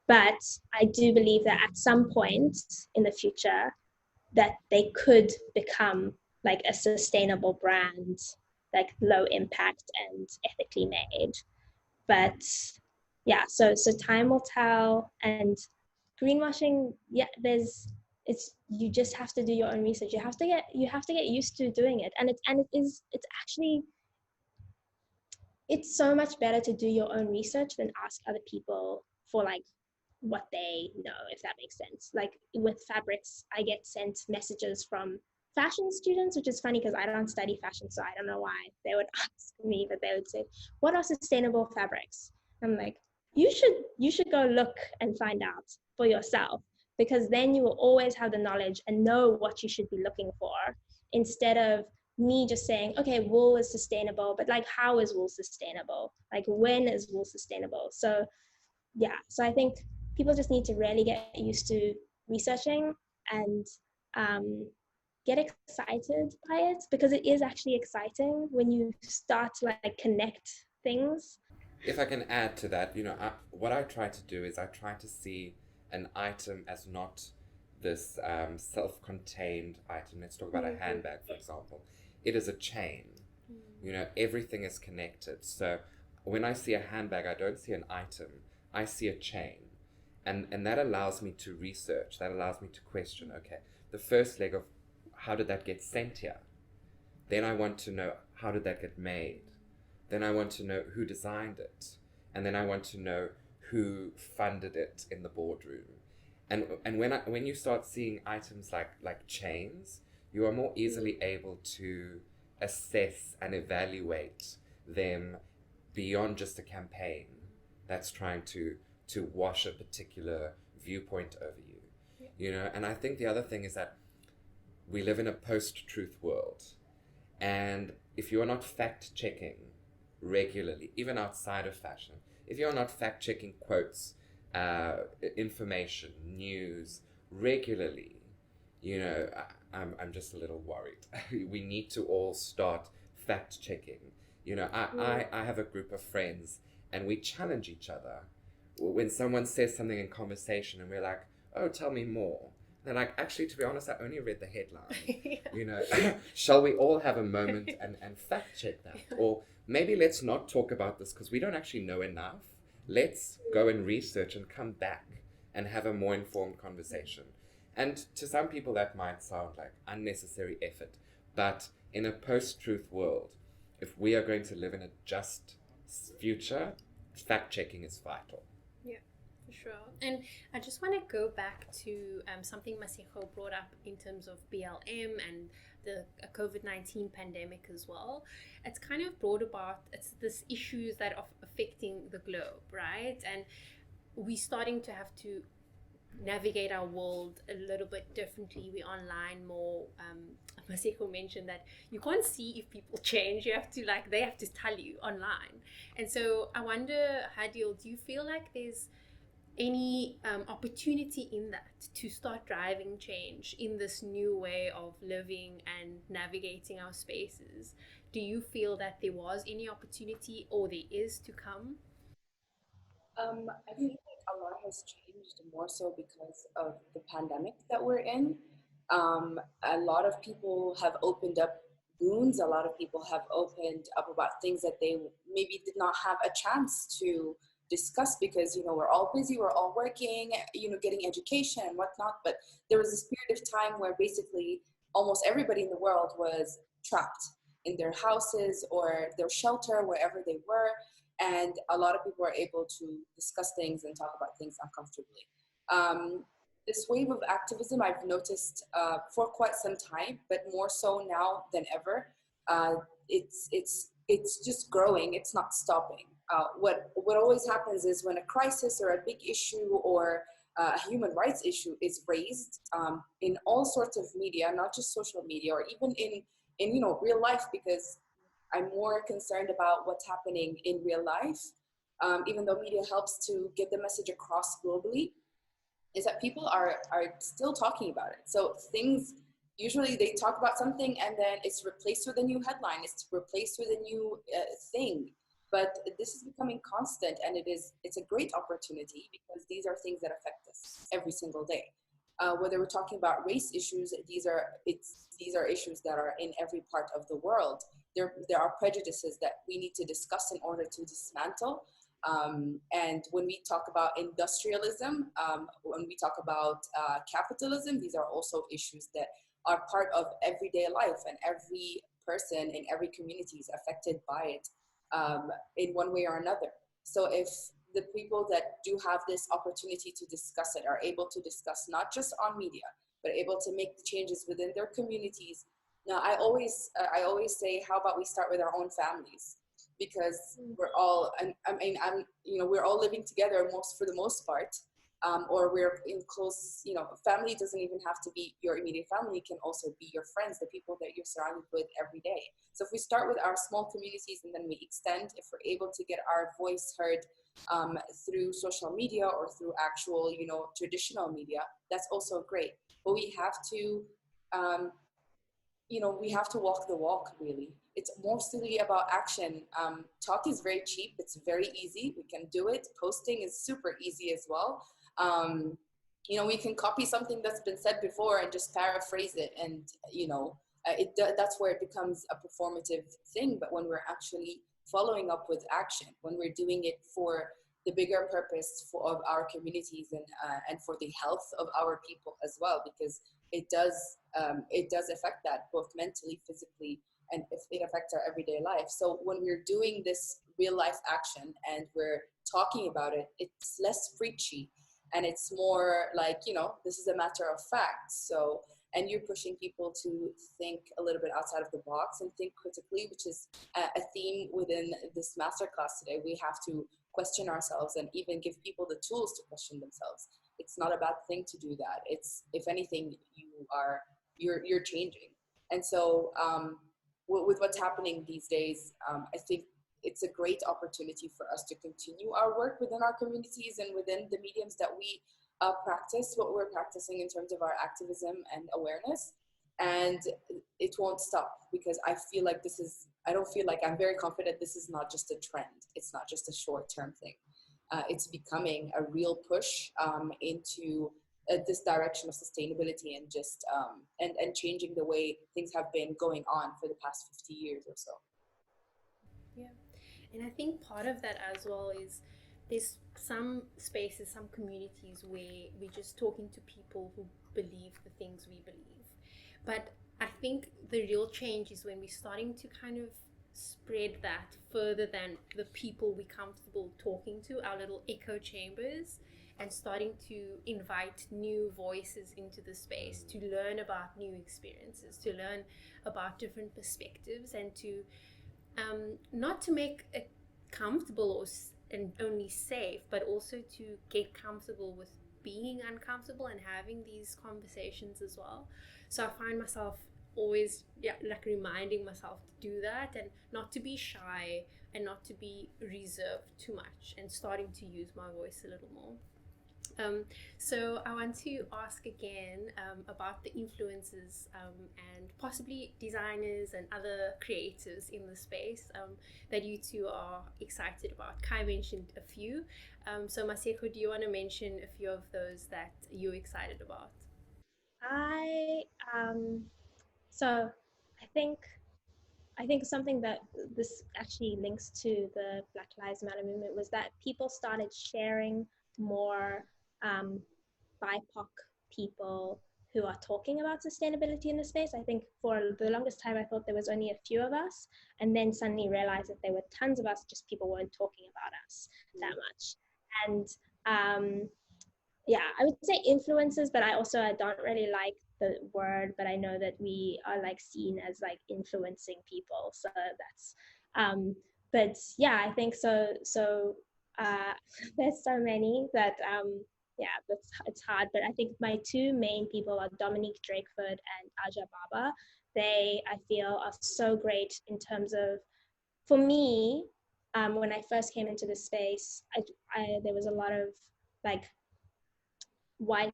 But I do believe that at some point in the future, that they could become like a sustainable brand, like low impact and ethically made. But yeah, so time will tell. And greenwashing, yeah, it's, you just have to do your own research. You have to get used to doing it. And it's actually, it's so much better to do your own research than ask other people for like what they know, if that makes sense. Like with fabrics, I get sent messages from fashion students, which is funny because I don't study fashion, so I don't know why they would ask me, but they would say, what are sustainable fabrics? I'm like, you should go look and find out for yourself, because then you will always have the knowledge and know what you should be looking for, instead of me just saying, okay, wool is sustainable, but like, how is wool sustainable? Like, when is wool sustainable? So yeah, so I think people just need to really get used to researching and get excited by it, because it is actually exciting when you start to like connect things. If I can add to that, what I try to do is I try to see an item as not this self-contained item. Let's talk about a handbag, for example. It is a chain. Everything is connected. So when I see a handbag, I don't see an item. I see a chain. And that allows me to research. That allows me to question, okay, the first leg of how did that get sent here? Then I want to know, how did that get made? Then I want to know who designed it. And then I want to know who funded it in the boardroom. And when you start seeing items like chains, you are more easily able to assess and evaluate them beyond just a campaign that's trying to wash a particular viewpoint over you. And I think the other thing is that we live in a post-truth world, and if you are not fact-checking regularly, even outside of fashion, if you're not fact-checking quotes, information, news regularly, I'm just a little worried. We need to all start fact-checking. I have a group of friends, and we challenge each other. When someone says something in conversation and we're like, oh, tell me more. They're like, actually, to be honest, I only read the headline. Shall we all have a moment and fact check that? Or maybe let's not talk about this because we don't actually know enough. Let's go and research and come back and have a more informed conversation. And to some people that might sound like unnecessary effort, but in a post-truth world, if we are going to live in a just future, fact-checking is vital. Yeah, for sure. And I just want to go back to something Masego brought up in terms of BLM and the COVID-19 pandemic as well. It's kind of brought about, it's this issues that are affecting the globe, right? And we're starting to have to navigate our world a little bit differently. We're online more. Masego mentioned that you can't see if people change. You have to, like, they have to tell you online. And so I wonder, Hadeel, do you feel like there's any opportunity in that to start driving change in this new way of living and navigating our spaces? Do you feel that there was any opportunity, or there is to come? I feel like a lot has changed more so because of the pandemic that we're in. A lot of people have opened up wounds. A lot of people have opened up about things that they maybe did not have a chance to discuss because, we're all busy, we're all working, getting education and whatnot. But there was this period of time where basically almost everybody in the world was trapped in their houses or their shelter, wherever they were. And a lot of people are able to discuss things and talk about things uncomfortably. This wave of activism I've noticed for quite some time, but more so now than ever. uh, it's just growing. It's not stopping. What always happens is when a crisis or a big issue or a human rights issue is raised in all sorts of media, not just social media, or even in real life, because I'm more concerned about what's happening in real life, even though media helps to get the message across globally, is that people are still talking about it. So things, usually they talk about something and then it's replaced with a new headline, it's replaced with a new thing. But this is becoming constant, and it's a great opportunity because these are things that affect us every single day. Whether we're talking about race issues, these are issues that are in every part of the world. There are prejudices that we need to discuss in order to dismantle. And when we talk about industrialism, when we talk about capitalism, these are also issues that are part of everyday life, and every person in every community is affected by it in one way or another. So if the people that do have this opportunity to discuss it are able to discuss not just on media, but able to make the changes within their communities. Now, I always say, how about we start with our own families? Because we're all, we're all living together for the most part, or we're in close, family doesn't even have to be your immediate family. It can also be your friends, the people that you're surrounded with every day. So if we start with our small communities and then we extend, if we're able to get our voice heard through social media or through actual, traditional media, that's also great. But we have to, we have to walk the walk, really. It's mostly about action. Talk is very cheap. It's very easy. We can do it. Posting is super easy as well. We can copy something that's been said before and just paraphrase it. And, that's where it becomes a performative thing. But when we're actually following up with action, when we're doing it for the bigger purpose of our communities and for the health of our people as well, because it does affect that both mentally, physically, and if it affects our everyday life. So when we're doing this real life action and we're talking about it, it's less preachy and it's more like, this is a matter of fact. So, and you're pushing people to think a little bit outside of the box and think critically, which is a theme within this masterclass today. We have to question ourselves and even give people the tools to question themselves. It's not a bad thing to do that. It's, if anything, you're changing. And so with what's happening these days, I think it's a great opportunity for us to continue our work within our communities and within the mediums that we practice, what we're practicing in terms of our activism and awareness. And it won't stop, because I feel like I'm very confident this is not just a trend. It's not just a short-term thing. It's becoming a real push into this direction of sustainability and just and changing the way things have been going on for the past 50 years or so. Yeah, and I think part of that as well is there's some spaces, some communities where we're just talking to people who believe the things we believe. But I think the real change is when we're starting to kind of spread that further than the people we're comfortable talking to, our little echo chambers, and starting to invite new voices into the space to learn about new experiences, to learn about different perspectives, and to not to make it comfortable and only safe, but also to get comfortable with being uncomfortable and having these conversations as well. So I find myself always reminding myself to do that, and not to be shy and not to be reserved too much, and starting to use my voice a little more. So I want to ask again about the influencers and possibly designers and other creatives in the space that you two are excited about. Kai mentioned a few. So Masego, do you want to mention a few of those that you're excited about? So I think something that this actually links to the Black Lives Matter movement was that people started sharing more BIPOC people who are talking about sustainability in the space. I think for the longest time I thought there was only a few of us, and then suddenly realized that there were tons of us, just people weren't talking about us that much. And I would say influencers, but I don't really like the word, but I know that we are like seen as like influencing people. So that's, but yeah, I think so. There's so many that, yeah, it's hard. But I think my two main people are Dominique Drakeford and Aja Baba. They, I feel, are so great in terms of, for me, when I first came into the space, there was a lot of like white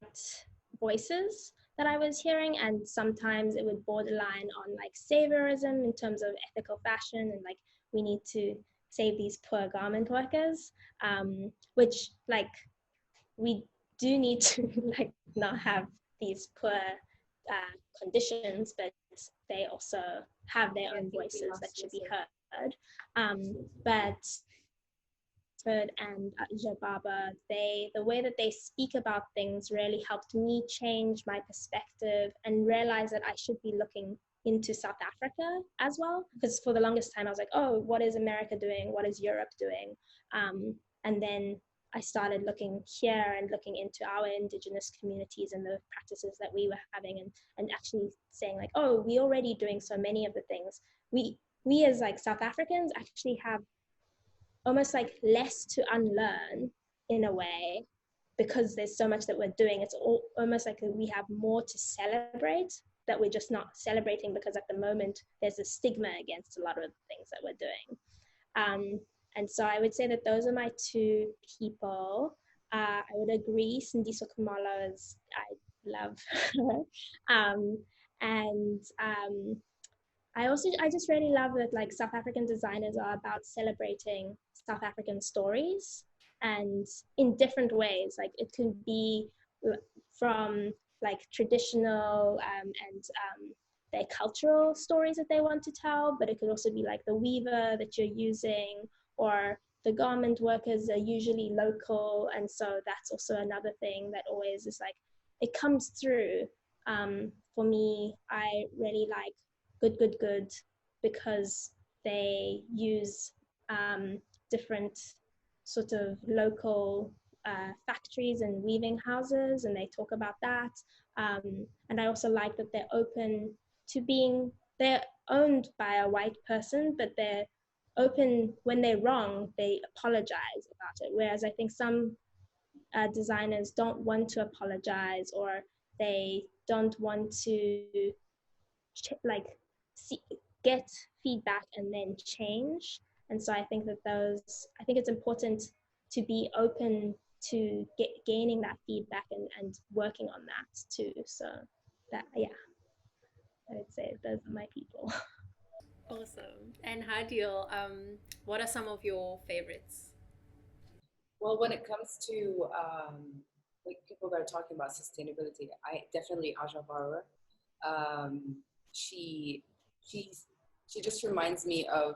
voices that I was hearing, and sometimes it would borderline on like saviorism in terms of ethical fashion and like we need to save these poor garment workers, which like we do need to like not have these poor conditions, but they also have their own voices that should be heard. But and Jababa, the way that they speak about things really helped me change my perspective and realize that I should be looking into South Africa as well. Because for the longest time, I was like, oh, what is America doing? What is Europe doing? And then I started looking here and looking into our indigenous communities and the practices that we were having, and actually saying like, oh, we're already doing so many of the things. We as like South Africans actually have almost like less to unlearn in a way, because there's so much that we're doing. It's almost like we have more to celebrate that we're just not celebrating, because at the moment there's a stigma against a lot of the things that we're doing. And so I would say that those are my two people. I would agree, Sindiso Kumalo is, I love her. And I just really love that like South African designers are about celebrating South African stories, and in different ways. Like it could be from like traditional and their cultural stories that they want to tell, but it could also be like the weaver that you're using, or the garment workers are usually local, and so that's also another thing that always is like, it comes through. For me, I really like good, because they use different sort of local factories and weaving houses, and they talk about that. And I also like that they're open to they're owned by a white person, but they're open when they're wrong, they apologize about it. Whereas I think some designers don't want to apologize, or they don't want to like get feedback and then change. And so I think it's important to be open to gaining that feedback and working on that too. So that, yeah, I would say those are my people. Awesome. And Hadeel, what are some of your favorites? Well, when it comes to like people that are talking about sustainability, I definitely Aja Barber. Um, she she just reminds me of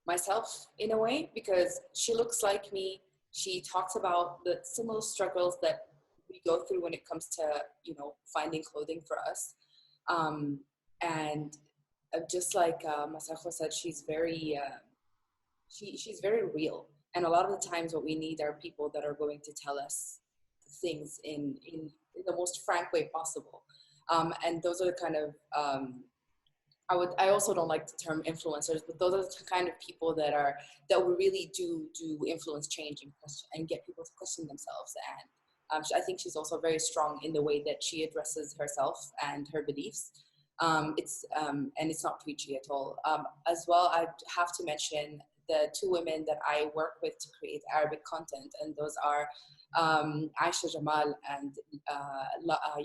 myself in a way, because she looks like me. She talks about the similar struggles that we go through when it comes to, you know, finding clothing for us. And just like Masego said, she's very she's very real. And a lot of the times what we need are people that are going to tell us things in the most frank way possible. And those are the kind of I also don't like the term influencers, but those are the kind of people that will really do influence change and get people to question themselves. And I think she's also very strong in the way that she addresses herself and her beliefs. And it's not preachy at all. As well, I have to mention the two women that I work with to create Arabic content, and those are Aisha Jamal and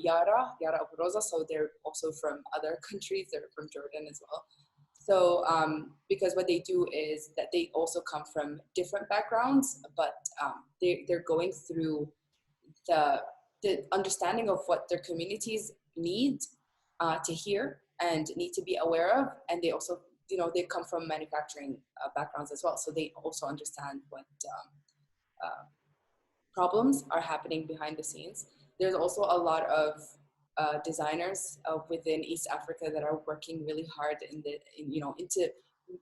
Yara Abu Rosa. So they're also from other countries. They're from Jordan as well. So because what they do is that they also come from different backgrounds, but they're going through the understanding of what their communities need to hear and need to be aware of. And they also, you know, they come from manufacturing backgrounds as well. So they also understand what problems are happening behind the scenes. There's also a lot of designers within East Africa that are working really hard into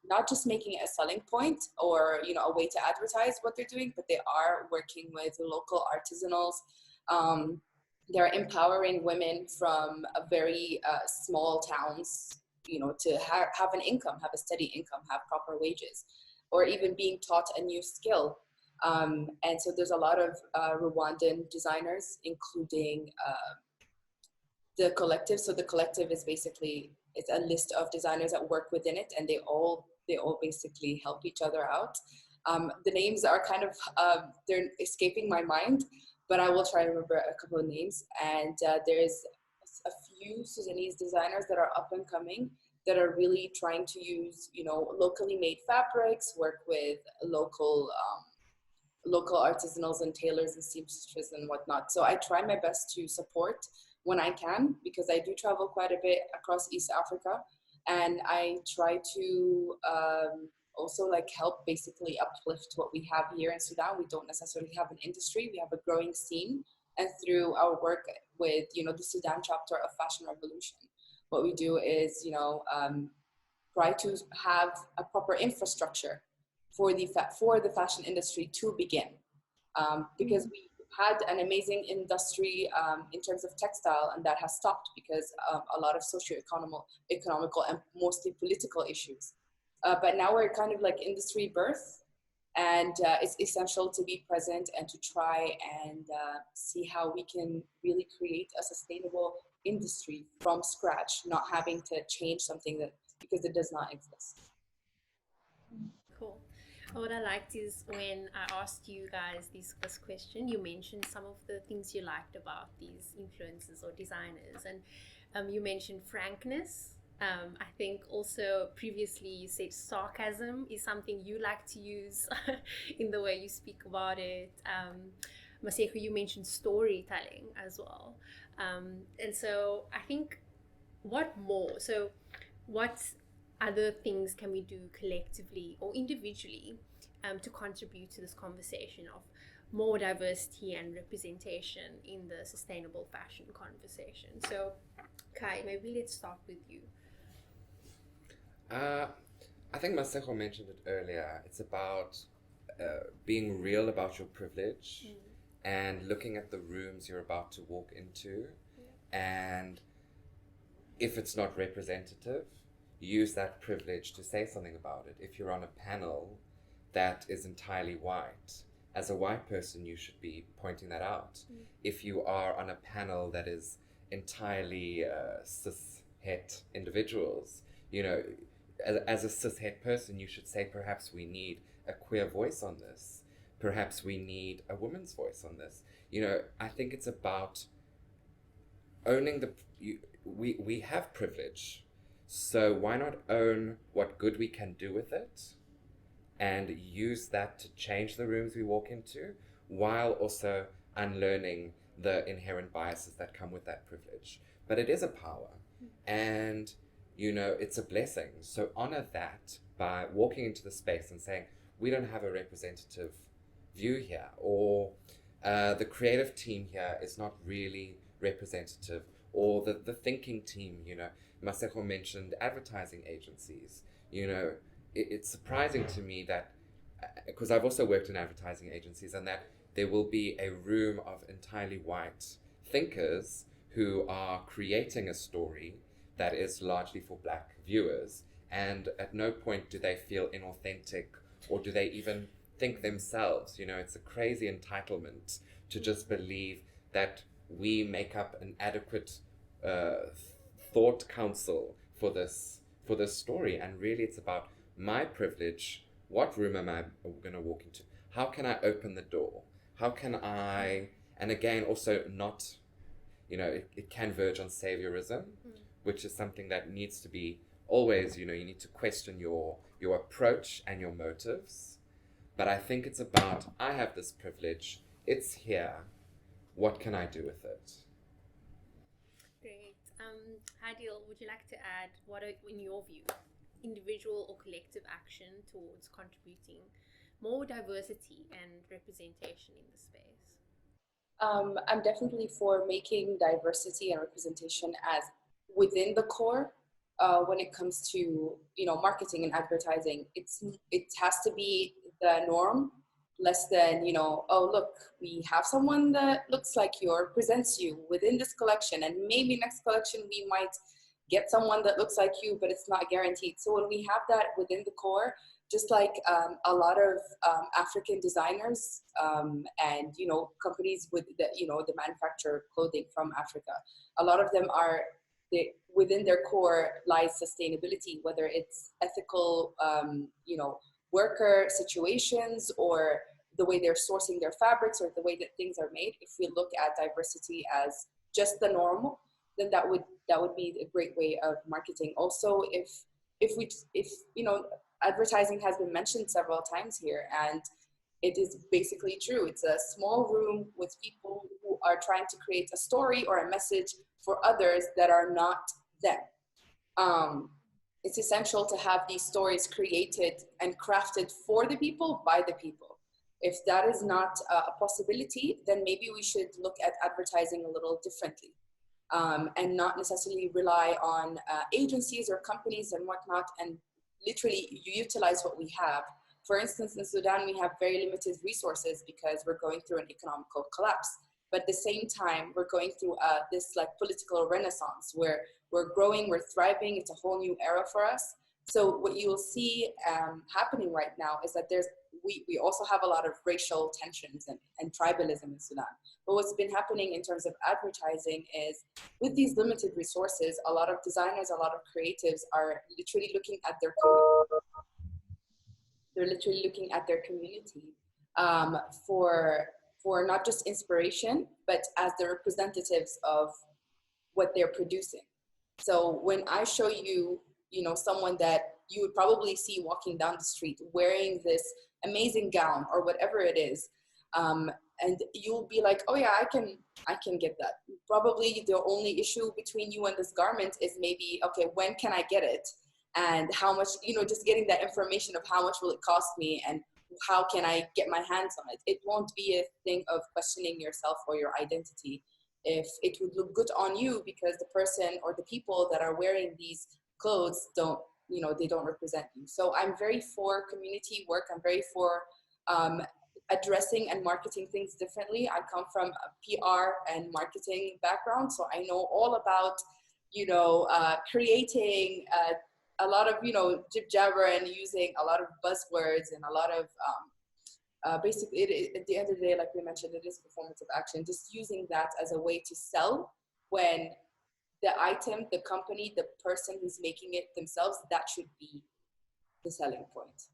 not just making it a selling point or, you know, a way to advertise what they're doing, but they are working with local artisanals they're empowering women from a very small towns, to have an income, have a steady income, have proper wages, or even being taught a new skill. And so there's a lot of Rwandan designers, including the collective. So the collective is basically, it's a list of designers that work within it, and they all basically help each other out. The names are kind of they're escaping my mind, but I will try to remember a couple of names. And there's a few Sudanese designers that are up and coming, that are really trying to use, locally made fabrics, work with local artisanals and tailors and seamstresses and whatnot. So I try my best to support when I can, because I do travel quite a bit across East Africa, and I try to also like help basically uplift what we have here in Sudan. We don't necessarily have an industry, we have a growing scene. And through our work with, the Sudan chapter of Fashion Revolution, what we do is, try to have a proper infrastructure for the fashion industry to begin, because we had an amazing industry in terms of textile, and that has stopped because a lot of economical and mostly political issues. But now we're kind of like industry birth, and it's essential to be present and to try and see how we can really create a sustainable industry from scratch, not having to change something that because it does not exist. Cool. What I liked is when I asked you guys this question, you mentioned some of the things you liked about these influencers or designers, and you mentioned frankness. I think also previously you said sarcasm is something you like to use in the way you speak about it. Masego, you mentioned storytelling as well. And so I think what other things can we do collectively or individually to contribute to this conversation of more diversity and representation in the sustainable fashion conversation? So Kai, maybe let's start with you. I think Masego mentioned it earlier. It's about being real about your privilege and looking at the rooms you're about to walk into, and if it's not representative, use that privilege to say something about it. If you're on a panel that is entirely white, as a white person, you should be pointing that out. If you are on a panel that is entirely cis-het individuals, as a cis-het person, you should say, perhaps we need a queer voice on this. Perhaps we need a woman's voice on this. I think it's about owning we have privilege. So why not own what good we can do with it and use that to change the rooms we walk into, while also unlearning the inherent biases that come with that privilege. But it is a power, and it's a blessing. So honor that by walking into the space and saying, we don't have a representative view here, or the creative team here is not really representative, or the thinking team, Masego mentioned advertising agencies. It's surprising to me that, because I've also worked in advertising agencies, and that there will be a room of entirely white thinkers who are creating a story that is largely for Black viewers, and at no point do they feel inauthentic, or do they even think themselves. It's a crazy entitlement to just believe that we make up an adequate thought council for this story, and really it's about my privilege. What room am I going to walk into? How can I open the door? How can I, and again, also not, it can verge on saviorism, which is something that needs to be always, you need to question your approach and your motives. But I think it's about, I have this privilege, it's here, what can I do with it? Great. Hadeel, would you like to add what are, in your view, individual or collective action towards contributing more diversity and representation in the space? I'm definitely for making diversity and representation as within the core. When it comes to marketing and advertising, it has to be the norm less than, you know, oh, look, we have someone that looks like you or presents you within this collection, and maybe next collection we might get someone that looks like you, but it's not guaranteed. So when we have that within the core, just like a lot of African designers and, you know, companies with the, you know, the manufacture clothing from Africa, a lot of them are, within their core lies sustainability, whether it's ethical, you know, worker situations, or the way they're sourcing their fabrics, or the way that things are made. If we look at diversity as just the normal, then that would be a great way of marketing. Also, if you know, advertising has been mentioned several times here, and it is basically true. It's a small room with people who are trying to create a story or a message for others that are not them. It's essential to have these stories created and crafted for the people, by the people. If that is not a possibility, then maybe we should look at advertising a little differently, and not necessarily rely on agencies or companies and whatnot, and literally utilize what we have. For instance, in Sudan, we have very limited resources because we're going through an economical collapse. But at the same time, we're going through this like political renaissance where we're growing, we're thriving. It's a whole new era for us. So what you will see happening right now is that we also have a lot of racial tensions and tribalism in Sudan. But what's been happening in terms of advertising is, with these limited resources, a lot of designers, a lot of creatives are literally looking at their community for not just inspiration, but as the representatives of what they're producing. So when I show you, you know, someone that you would probably see walking down the street wearing this amazing gown or whatever it is, and you'll be like, oh yeah, I can get that. Probably the only issue between you and this garment is maybe, okay, when can I get it? And how much, you know, just getting that information of how much will it cost me and how can I get my hands on it. It won't be a thing of questioning yourself or your identity. If it would look good on you because the person or the people that are wearing these clothes don't, you know, they don't represent you. So I'm very for community work. I'm very for addressing and marketing things differently. I come from a PR and marketing background, so I know all about, you know, creating a lot of, you know, jib jabber and using a lot of buzzwords and a lot of basically, at the end of the day, like we mentioned, it is performative action. Just using that as a way to sell, when the item, the company, the person who's making it themselves, that should be the selling point.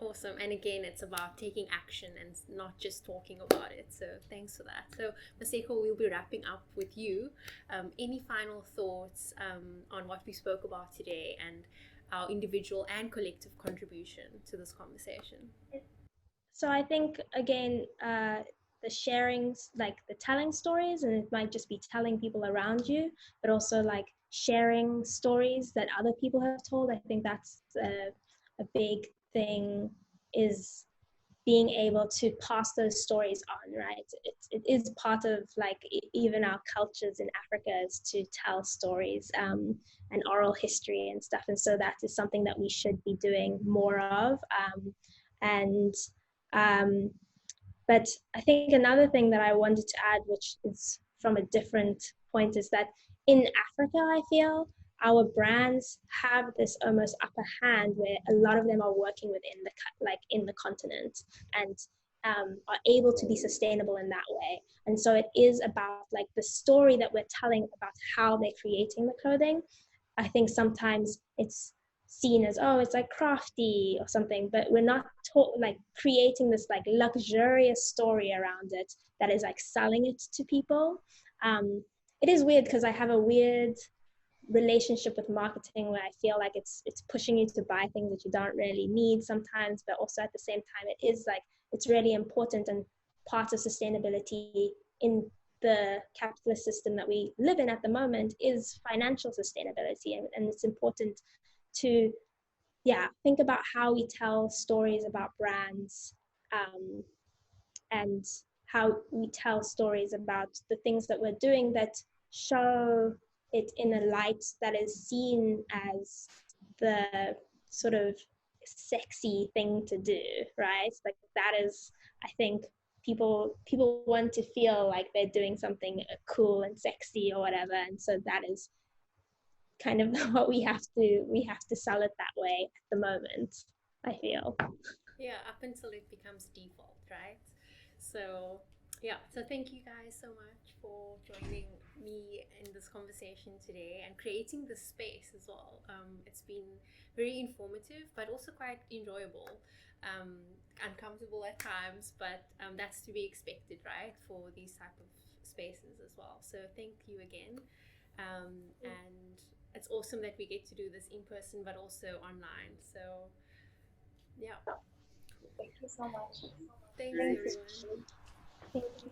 Awesome. And again, it's about taking action and not just talking about it. So thanks for that. So Masego, we'll be wrapping up with you. Any final thoughts on what we spoke about today and our individual and collective contribution to this conversation? So I think, again, the sharings, like the telling stories, and it might just be telling people around you, but also like sharing stories that other people have told. I think that's a big thing, is being able to pass those stories on, right? It is part of like even our cultures in Africa is to tell stories and oral history and stuff. And so that is something that we should be doing more of. But I think another thing that I wanted to add, which is from a different point, is that in Africa, I feel our brands have this almost upper hand where a lot of them are working within in the continent and are able to be sustainable in that way. And so it is about like the story that we're telling about how they're creating the clothing. I think sometimes it's seen as, oh, it's like crafty or something, but we're not like creating this like luxurious story around it that is like selling it to people. It is weird because I have a weird relationship with marketing where I feel like it's pushing you to buy things that you don't really need sometimes, but also at the same time it is like it's really important, and part of sustainability in the capitalist system that we live in at the moment is financial sustainability, and it's important to think about how we tell stories about brands, and how we tell stories about the things that we're doing that show it in a light that is seen as the sort of sexy thing to do, right? Like that is, I think people want to feel like they're doing something cool and sexy or whatever, and so that is kind of what we have to sell it that way at the moment, I feel. Yeah, up until it becomes default, right? So, yeah, so thank you guys so much for joining me in this conversation today and creating this space as well. It's been very informative, but also quite enjoyable, uncomfortable at times, but that's to be expected, right, for these type of spaces as well. So, thank you again. And it's awesome that we get to do this in person, but also online. So, yeah. Thank you so much. Thanks, Thank everyone. you. Thank you.